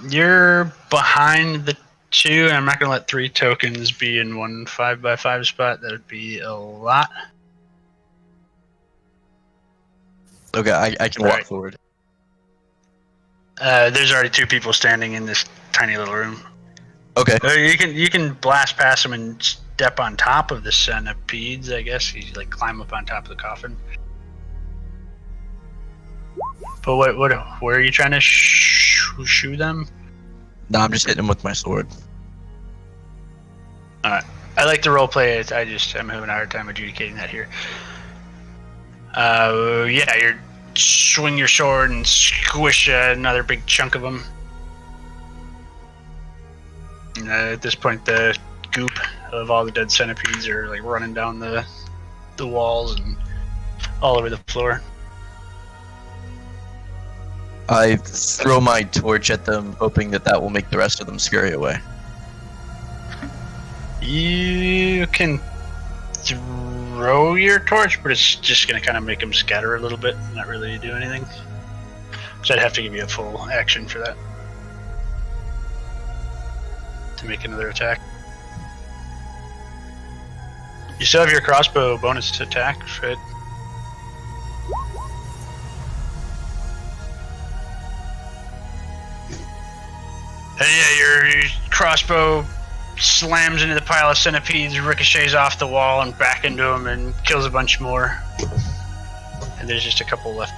You're behind the 2, and I'm not gonna let 3 tokens be in one 5 by 5 spot. That would be a lot. Okay, I can walk Right. forward. There's already 2 people standing in this tiny little room. Okay. You can blast past them and step on top of the centipedes. I guess you like climb up on top of the coffin. But where are you trying to shoo them? No, I'm just hitting them with my sword. All right. I like to role play it. I'm having a hard time adjudicating that here. Yeah, you swing your sword and squish another big chunk of them. At this point, the goop of all the dead centipedes are like running down the walls and all over the floor. I throw my torch at them, hoping that will make the rest of them scurry away. You can throw your torch, but it's just going to kind of make them scatter a little bit, not really do anything. So I'd have to give you a full action for that. To make another attack. You still have your crossbow bonus attack, right? And yeah, your crossbow slams into the pile of centipedes, ricochets off the wall and back into them, and kills a bunch more. And there's just a couple left.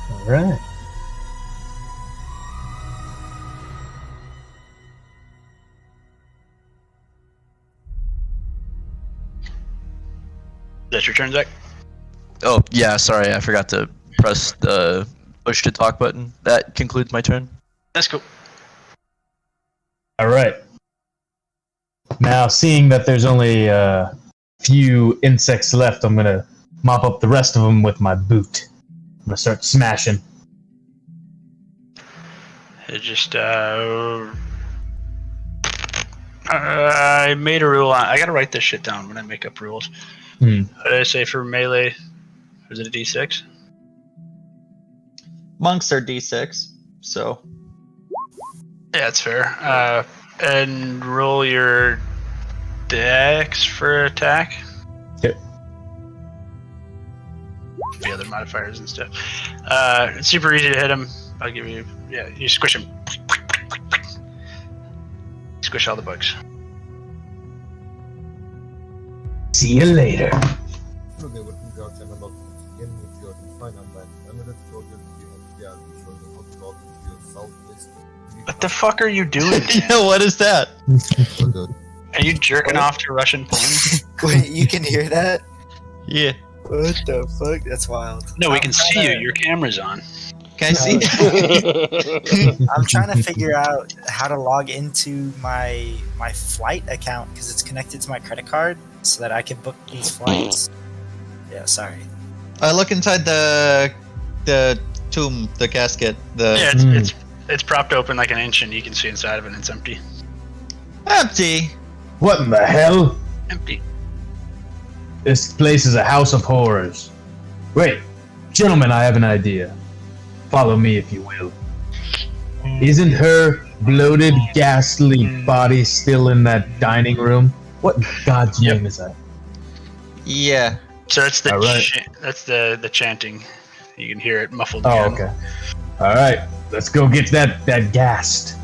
All right. Is that your turn, Zach? Oh, yeah, sorry, I forgot to press the push to talk button. That concludes my turn. That's cool. All right. Now, seeing that there's only a few insects left, I'm gonna mop up the rest of them with my boot. I'm gonna start smashing. It just, I made a rule on. I gotta write this shit down when I make up rules. What did I say for melee? Was it a D6? Monks are D6, so Yeah, that's fair. And roll your dex for attack. Okay. The other modifiers and stuff. It's super easy to hit him. I'll give you. Yeah, you squish him. Squish all the bugs. See you later. Flugge över till Gaussian och genom fjorden Fineland and the floated the showing the hot to the southwest. What the fuck are you doing? Yeah, what is that? So good. Are you jerking off to Russian porn? Wait, you can hear that? Yeah. What the fuck? That's wild. No, we can see you. Your camera's on. Can I see? I'm trying to figure out how to log into my flight account because it's connected to my credit card so that I can book these flights. Yeah, sorry. Look inside the tomb, the casket. Yeah, it's propped open like an inch, and you can see inside of it, and it's empty. Empty. What in the hell? Empty. This place is a house of horrors. Wait, gentlemen, I have an idea. Follow me if you will. Isn't her bloated, ghastly body still in that dining room? What in God's name is that? Yeah. So that's the All right. that's the chanting. You can hear it muffled. Oh, again. okay. All right, let's go get that ghast.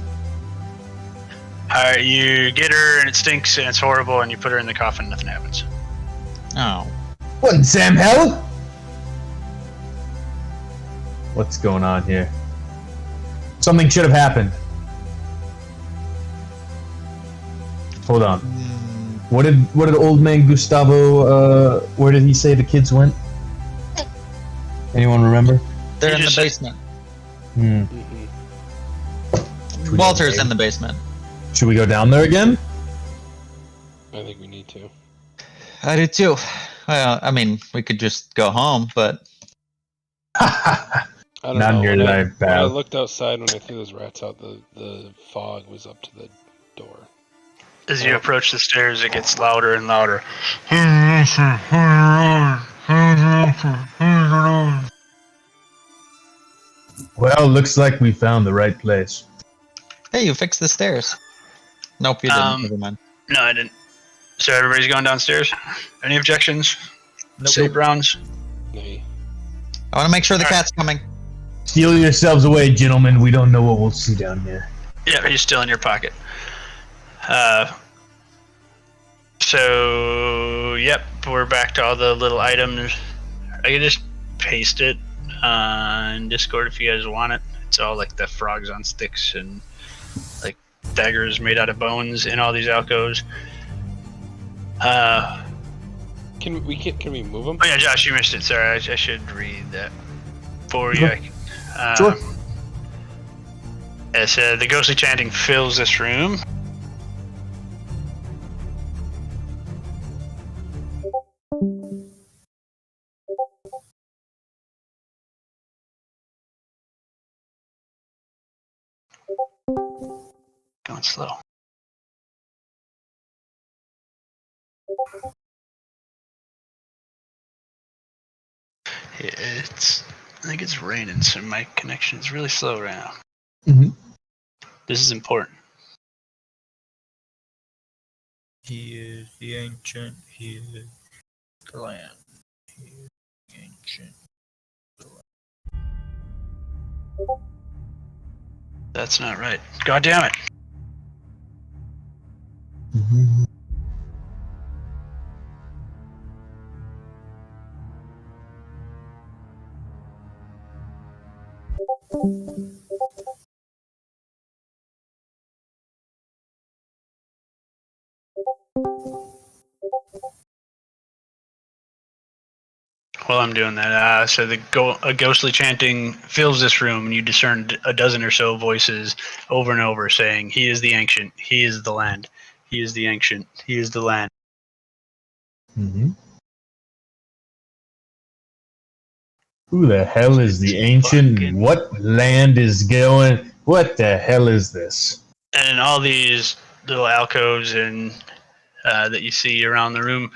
All right, you get her, and it stinks, and it's horrible, and you put her in the coffin. Nothing happens. Oh. What in Sam hell? What's going on here? Something should have happened. Hold on. What did old man Gustavo? Where did he say the kids went? Anyone remember? They're You in the just said- basement. Hmm. Walter's in the basement. Should we go down there again? I think we need to. I do too. Well, I mean, we could just go home, but I don't Not know. here When I, tonight, when I pal. looked outside when I threw those rats out, the fog was up to the door. As you approach the stairs, it gets louder and louder. Well, looks like we found the right place. hey, you fixed the stairs. Nope, you didn't. Never mind. No, I didn't. So everybody's going downstairs. Any objections? Say Browns. Nay. I want to make sure the All right. cat's coming. Steal yourselves away, gentlemen. We don't know what we'll see down here. Yeah, he's still in your pocket. So, yep, we're back to all the little items. I can just paste it in Discord if you guys want it. It's all like the frogs on sticks and like daggers made out of bones in all these alcoves. Can we move them? Oh yeah, Josh, you missed it. Sorry, I should read that for you. Sure. It said the ghostly chanting fills this room. Going slow. I think it's raining, so my connection is really slow right now. Mhm. This is important. He is the ancient. He is the land. He is the ancient. That's not right. God damn it. While I'm doing that, so a ghostly chanting fills this room, and you discern a dozen or so voices over and over saying, "He is the ancient. He is the land. He is the ancient. He is the land." Mm-hmm. Who the hell is the ancient? Fucking- What land is going? What the hell is this? And in all these little alcoves and that you see around the room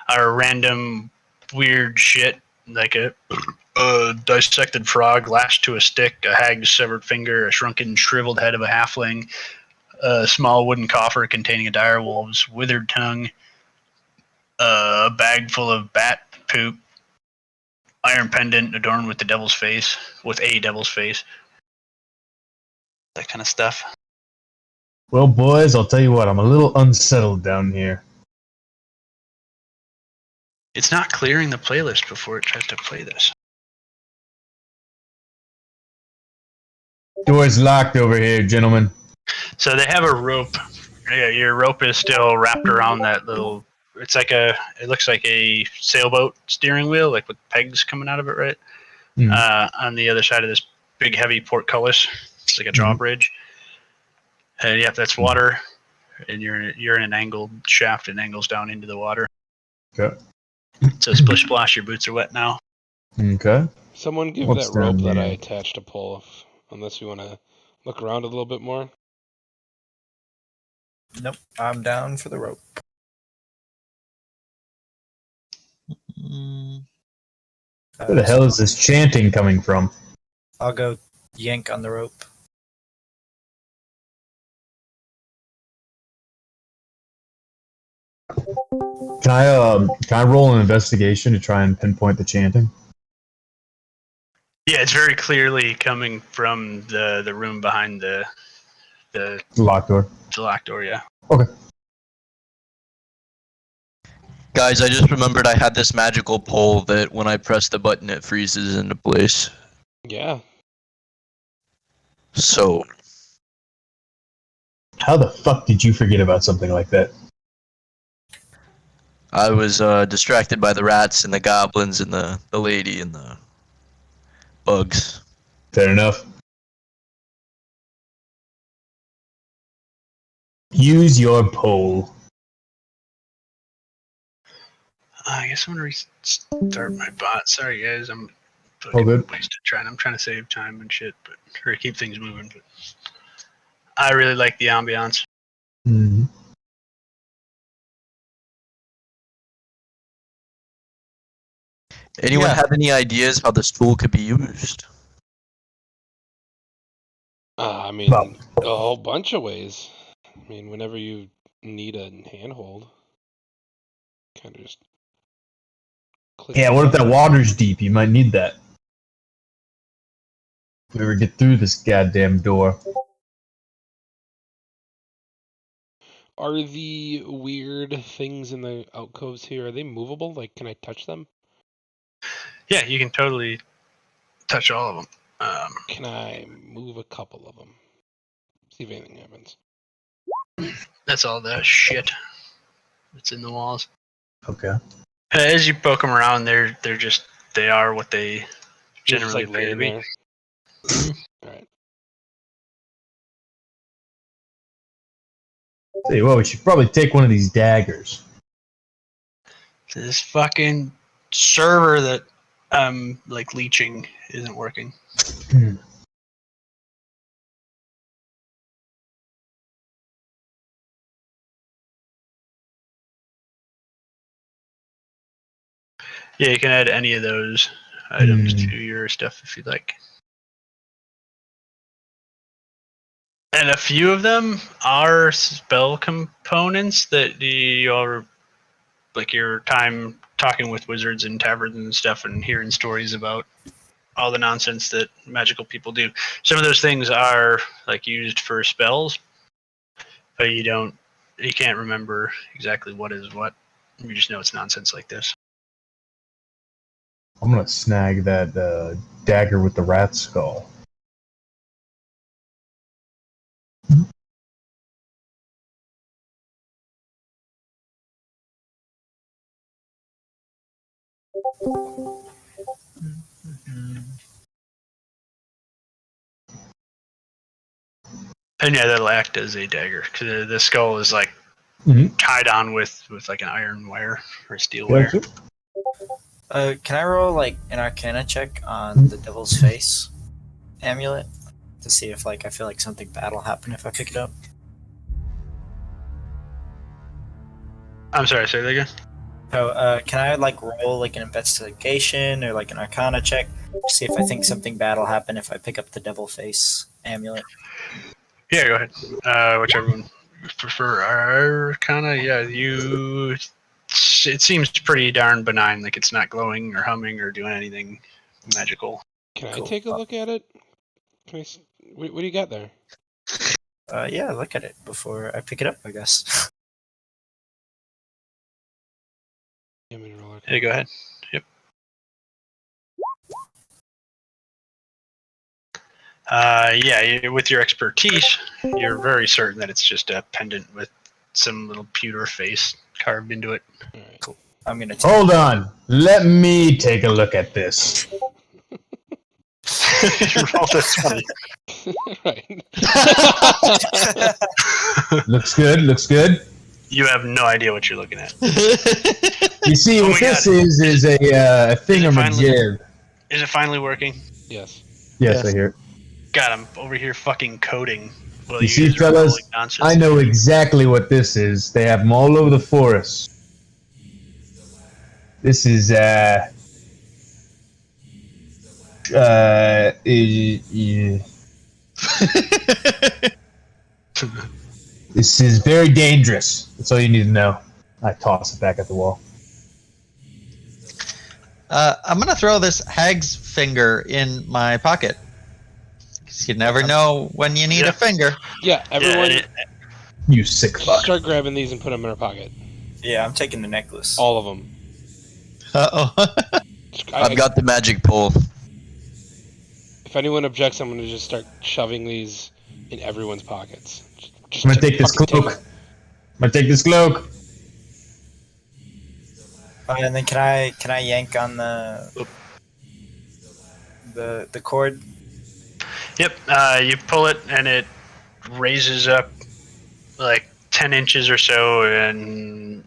are random weird shit, like a dissected frog lashed to a stick, a hag's severed finger, a shrunken, shriveled head of a halfling, a small wooden coffer containing a dire wolf's withered tongue, a bag full of bat poop, iron pendant adorned with a devil's face, that kind of stuff. Well, boys, I'll tell you what. I'm a little unsettled down here. It's not clearing the playlist before it tries to play this. Door's locked over here, gentlemen. So they have a rope. Yeah, your rope is still wrapped around that little. It's like it looks like a sailboat steering wheel, like with pegs coming out of it, right? On the other side of this big, heavy portcullis, it's like a drawbridge. And yeah, that's water, and you're in an angled shaft and angles down into the water. Okay. So splish splash, your boots are wet now. Okay. Someone give What's that rope down that I here? attached to pull, unless you want to look around a little bit more. Nope, I'm down for the rope. Mm, Where the hell is this chanting coming from? I'll go yank on the rope. Can I roll an investigation to try and pinpoint the chanting? Yeah, it's very clearly coming from the room behind the Locked door. locked door. Yeah. Okay. Guys, I just remembered I had this magical pole that when I press the button, it freezes into place. Yeah. So, How the fuck did you forget about something like that? I was distracted by the rats and the goblins and the lady and the bugs. Fair enough. Use your pole. I guess I'm gonna restart my bot. Sorry guys, I'm All good. wasted trying. I'm trying to save time and shit, but or keep things moving. But I really like the ambiance. Mm-hmm. Anyone Yeah. have any ideas how this tool could be used? I mean, Well- a whole bunch of ways. I mean, whenever you need a handhold, kind of just click. Yeah, what if that water's deep? You might need that. If we ever get through this goddamn door. Are the weird things in the alcoves here, are they movable? Like, can I touch them? Yeah, you can totally touch all of them. Can I move a couple of them? See if anything happens. That's all the shit that's in the walls. Okay. As you poke them around, they are what they They're just, generally like, appear to laying be. there. Alright. Tell you what, we should probably take one of these daggers. This fucking server that like leeching isn't working. Yeah, you can add any of those items to your stuff if you'd like. And a few of them are spell components that you're like your time talking with wizards and taverns and stuff and hearing stories about all the nonsense that magical people do. Some of those things are like used for spells, but you can't remember exactly what is what. You just know it's nonsense like this. I'm gonna snag that dagger with the rat skull. And yeah, that'll act as a dagger because the skull is like tied on with like an iron wire or steel wire. Can I roll like an Arcana check on the Devil's Face amulet to see if like I feel like something bad will happen if I pick it up? I'm sorry, say that again. So, can I like roll like an investigation or like an Arcana check to see if I think something bad will happen if I pick up the Devil Face amulet? Yeah, go ahead. Whichever one you prefer. Arcana, yeah, it seems pretty darn benign, like it's not glowing or humming or doing anything magical. Can Cool. I take a look at it? Can I what do you got there? Yeah, look at it before I pick it up, I guess. Damage roller. Hey, go ahead. Yep. With your expertise, you're very certain that it's just a pendant with some little pewter face carved into it. All right. Cool. I'm gonna take Hold on. Let me take a look at this. Roll this 20. Right. Looks good. Looks good. You have no idea what you're looking at. You see, Oh what my this God. is a thingamajig. Is it finally working? Yes. Yes, I hear it. God, I'm over here fucking coding. Well, You see, guys are fellas, rolling nonsense. I know exactly what this is. They have them all over the forest. This is this is very dangerous. That's all you need to know. I toss it back at the wall. I'm gonna throw this hag's finger in my pocket. 'Cause you never know when you need Yeah. a finger. Yeah, everyone Yeah, You sick fuck. start grabbing these and put them in our pocket. Yeah, I'm taking the necklace. All of them. Uh-oh. I've got the magic pole. If anyone objects, I'm going to just start shoving these in everyone's pockets. Just I'm gonna take this fucking cloak. I'm gonna take this cloak. And then can I yank on the cord? Yep. You pull it and it raises up like 10 inches or so, and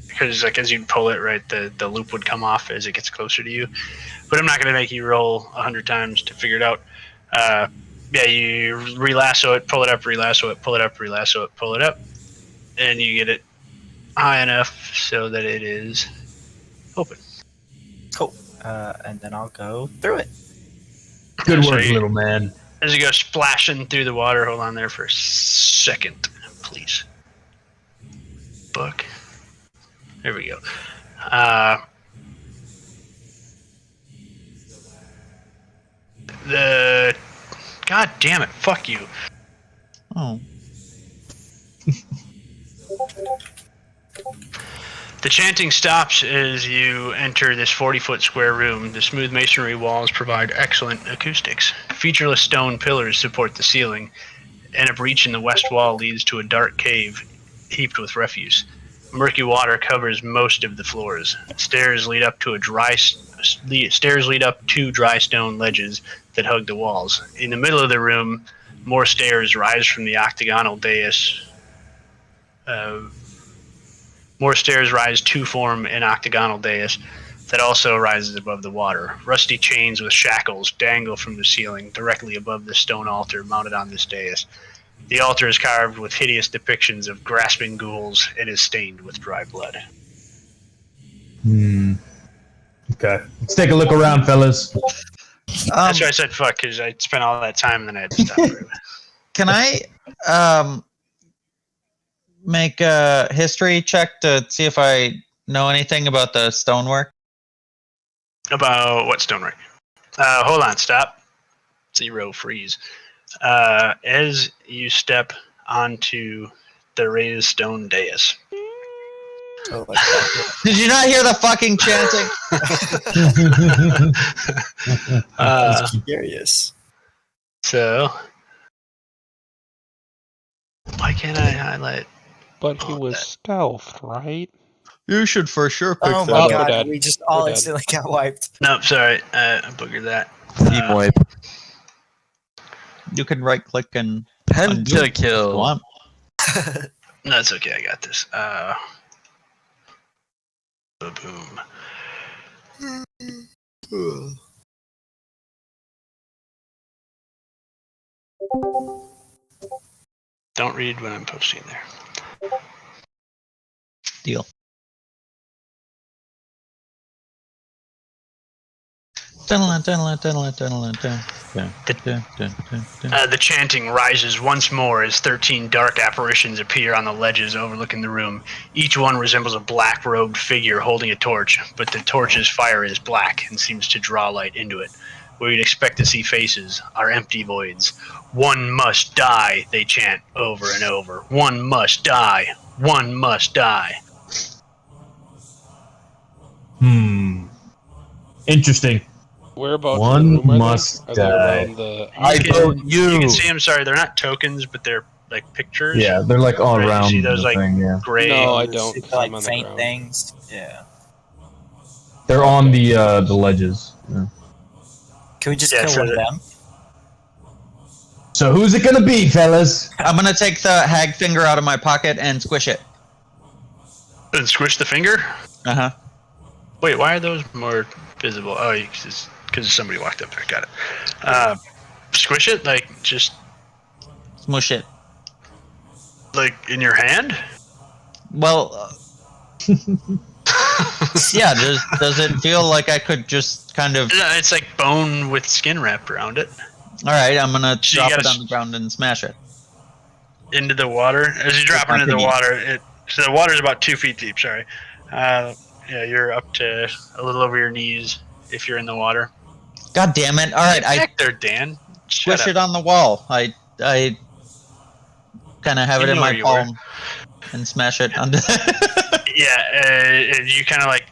because like as you pull it, right, the loop would come off as it gets closer to you. But I'm not going to make you roll 100 times to figure it out. You relasso it, pull it up, relasso it, pull it up, relasso it, pull it up, and you get it high enough so that it is open. Cool. And then I'll go through it. Good So work, you- little man. As you go splashing through the water, hold on there for a second, please. Book. There we go. God damn it, fuck you. Oh. The chanting stops as you enter this 40-foot square room. The smooth masonry walls provide excellent acoustics. Featureless stone pillars support the ceiling, and a breach in the west wall leads to a dark cave heaped with refuse. Murky water covers most of the floors. Stairs lead up to dry stone ledges that hug the walls. In the middle of the room, more stairs rise from the octagonal dais. More stairs rise to form an octagonal dais that also rises above the water. Rusty chains with shackles dangle from the ceiling directly above the stone altar mounted on this dais. The altar is carved with hideous depictions of grasping ghouls and is stained with dry blood. Okay. Let's take a look around, fellas. That's why I said fuck, because I spent all that time and then I had to stop for it. Can I make a history check to see if I know anything about the stonework? About what stonework? Hold on, stop. 0 freeze. As you step onto the raised stone dais. Oh, like that. Did you not hear the fucking chanting? That's curious. So, why can't I highlight? But he was stealth, right? You should for sure pick Oh that my up. We're god, dead. we just all We're dead. instantly got wiped. Nope, sorry. I boogered that. Team wipe. You can right click and go Pentakill. on. No, that's okay. I got this. Boom. Don't read what I'm posting there. Deal. The chanting rises once more as 13 dark apparitions appear on the ledges overlooking the room. Each one resembles a black-robed figure holding a torch, but the torch's fire is black and seems to draw light into it. Where you'd expect to see faces are empty voids. One must die, they chant over and over. 1 must die. 1 must die. Interesting. Whereabouts One in the room must are they? Are die. they around the? I vote You you. can see them. Sorry, they're not tokens, but they're like pictures. Yeah, they're like all Right, you around see those, the like, thing. Yeah, Gray. No, I Those don't, super, 'cause I'm like on the faint ground. things. Yeah. they're on Okay. the ledges. Yeah. Can we just Yeah, kill so one of that- them? So who's it gonna be, fellas? I'm gonna take the hag finger out of my pocket and squish it. And squish the finger. Uh huh. Wait, why are those more visible? Oh, because somebody walked up there. Got it. Squish it, like just Smush it. like in your hand. Well, yeah. Does it feel like I could just kind of? Yeah, it's like bone with skin wrapped around it. All right, I'm gonna So you drop gotta it on the ground and smash it. Into the water. As you drop it my into the piggy. water, so the water is about 2 feet deep. Sorry. Yeah, you're up to a little over your knees if you're in the water. God damn it! All right, I Back there, Dan. Shut squish up. it on the wall. I kind of have You it in know my where you palm and smash it onto. Yeah, and you kind of like,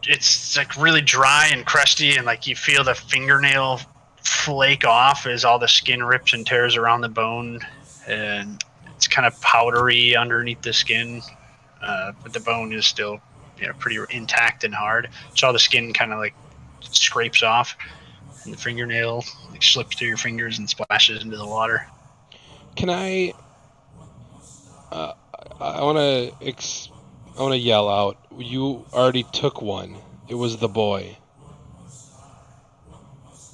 it's like really dry and crusty, and like you feel the fingernail flake off as all the skin rips and tears around the bone, and it's kind of powdery underneath the skin, but the bone is still, pretty intact and hard. So all the skin kind of like scrapes off, and the fingernail like slips through your fingers and splashes into the water. Can I? I want to yell out. You already took one. It was the boy.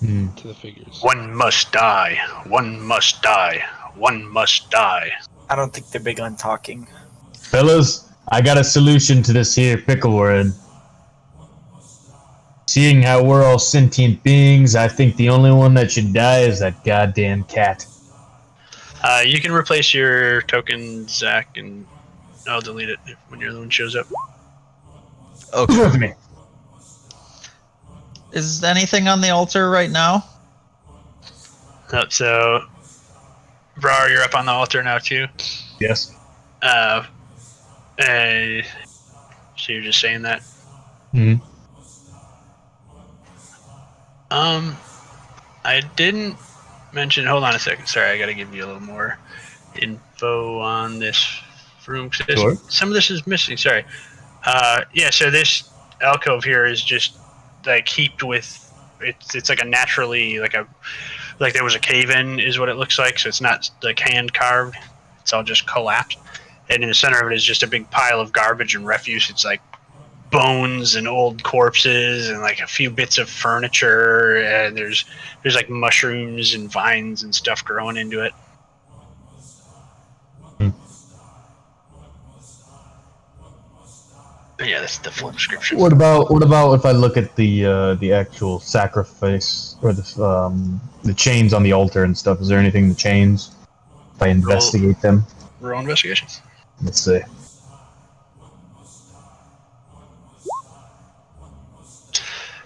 To the figures. One must die. One must die. One must die. I don't think they're big on talking. Fellas, I got a solution to this here pickle we're in. Seeing how we're all sentient beings, I think the only one that should die is that goddamn cat. You can replace your token, Zach, and I'll delete it when your other one shows up. Who's with me? Is anything on the altar right now? So, Brar, you're up on the altar now too. Yes. So you're just saying that. Hmm. I didn't mention. Hold on a second. Sorry, I got to give you a little more info on this room. Sure. Some of this is missing. Sorry. Yeah. So this alcove here is just like heaped with. It's like a naturally like there was a cave in is what it looks like. So it's not like hand carved. It's all just collapsed. And in the center of it is just a big pile of garbage and refuse. It's like bones and old corpses and like a few bits of furniture, and there's like mushrooms and vines and stuff growing into it. But yeah, that's the full description. What about if I look at the actual sacrifice or the chains on the altar and stuff? Is there anything in the chains? If I investigate them, Roll investigations. let's see.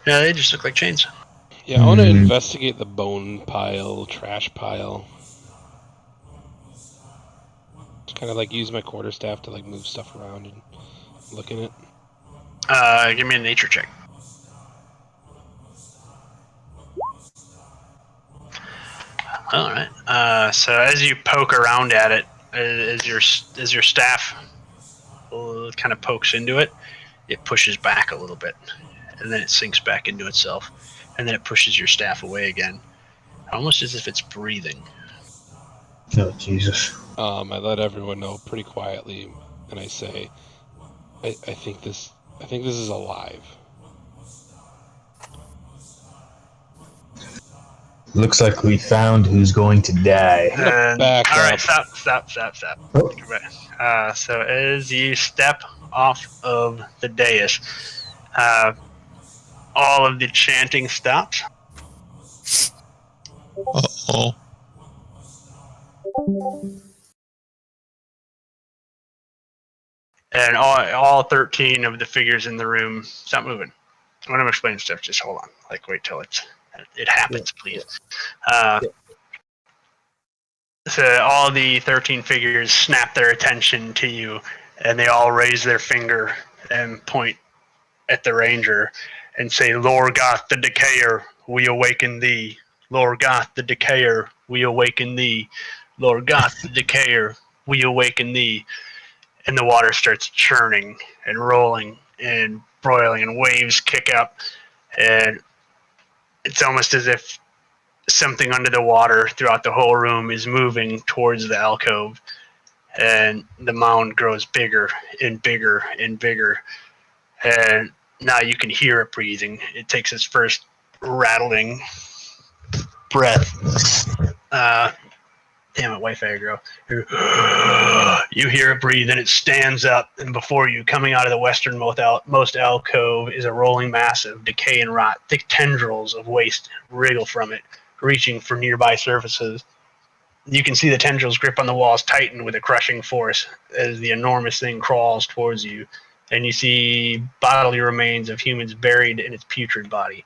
Yeah, they just look like chains. Yeah, I want to investigate the bone pile, trash pile. Just kind of like use my quarterstaff to like move stuff around and look in it. Give me a nature check. All right. So as you poke around at it, as your staff kind of pokes into it, it pushes back a little bit, and then it sinks back into itself, and then it pushes your staff away again, almost as if it's breathing. Oh Jesus! I let everyone know pretty quietly, and I say, I think this is alive. Looks like we found who's going to die. And, back all right, up. stop. Oh. Come back. So as you step off of the dais, all of the chanting stops. Uh-oh. And all 13 of the figures in the room stop moving. When I'm explaining stuff, just hold on. Like, wait till it happens, please. So all the 13 figures snap their attention to you, and they all raise their finger and point at the ranger and say, Lorgoth the Decayer, we awaken thee. Lorgoth the Decayer, we awaken thee. Lorgoth the Decayer, we awaken thee. And the water starts churning and rolling and broiling, and waves kick up. And it's almost as if something under the water throughout the whole room is moving towards the alcove. And the mound grows bigger and bigger and bigger. And now you can hear it breathing. It takes its first rattling breath. Damn it, White Fagro. You hear it breathe, and it stands up, and before you, coming out of the westernmost alcove, is a rolling mass of decay and rot. Thick tendrils of waste wriggle from it, reaching for nearby surfaces. You can see the tendrils grip on the walls tighten with a crushing force as the enormous thing crawls towards you, and you see bodily remains of humans buried in its putrid body.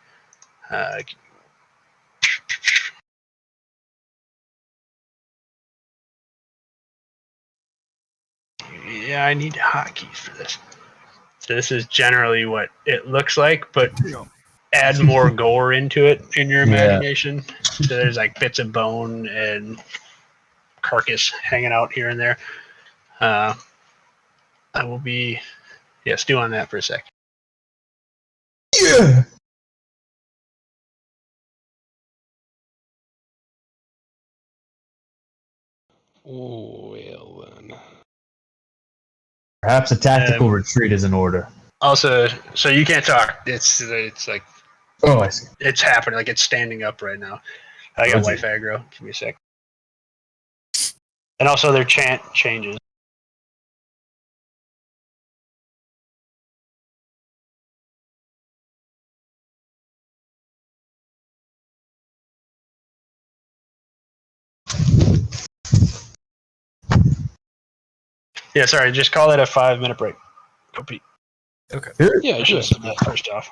Yeah, I need hotkeys for this. So this is generally what it looks like, but add more gore into it in your imagination. So there's like bits of bone and carcass hanging out here and there. I will be, stew on that for a sec. Yeah. Well then. Perhaps a tactical retreat is in order. Also, so you can't talk. It's like, Oh, I see. it's happening. Like it's standing up right now. I got White Fagro. Give me a sec. And also their chant changes. Yeah, sorry. Just call it a 5-minute break. Copy. Okay. Yeah, I should have just said that first off.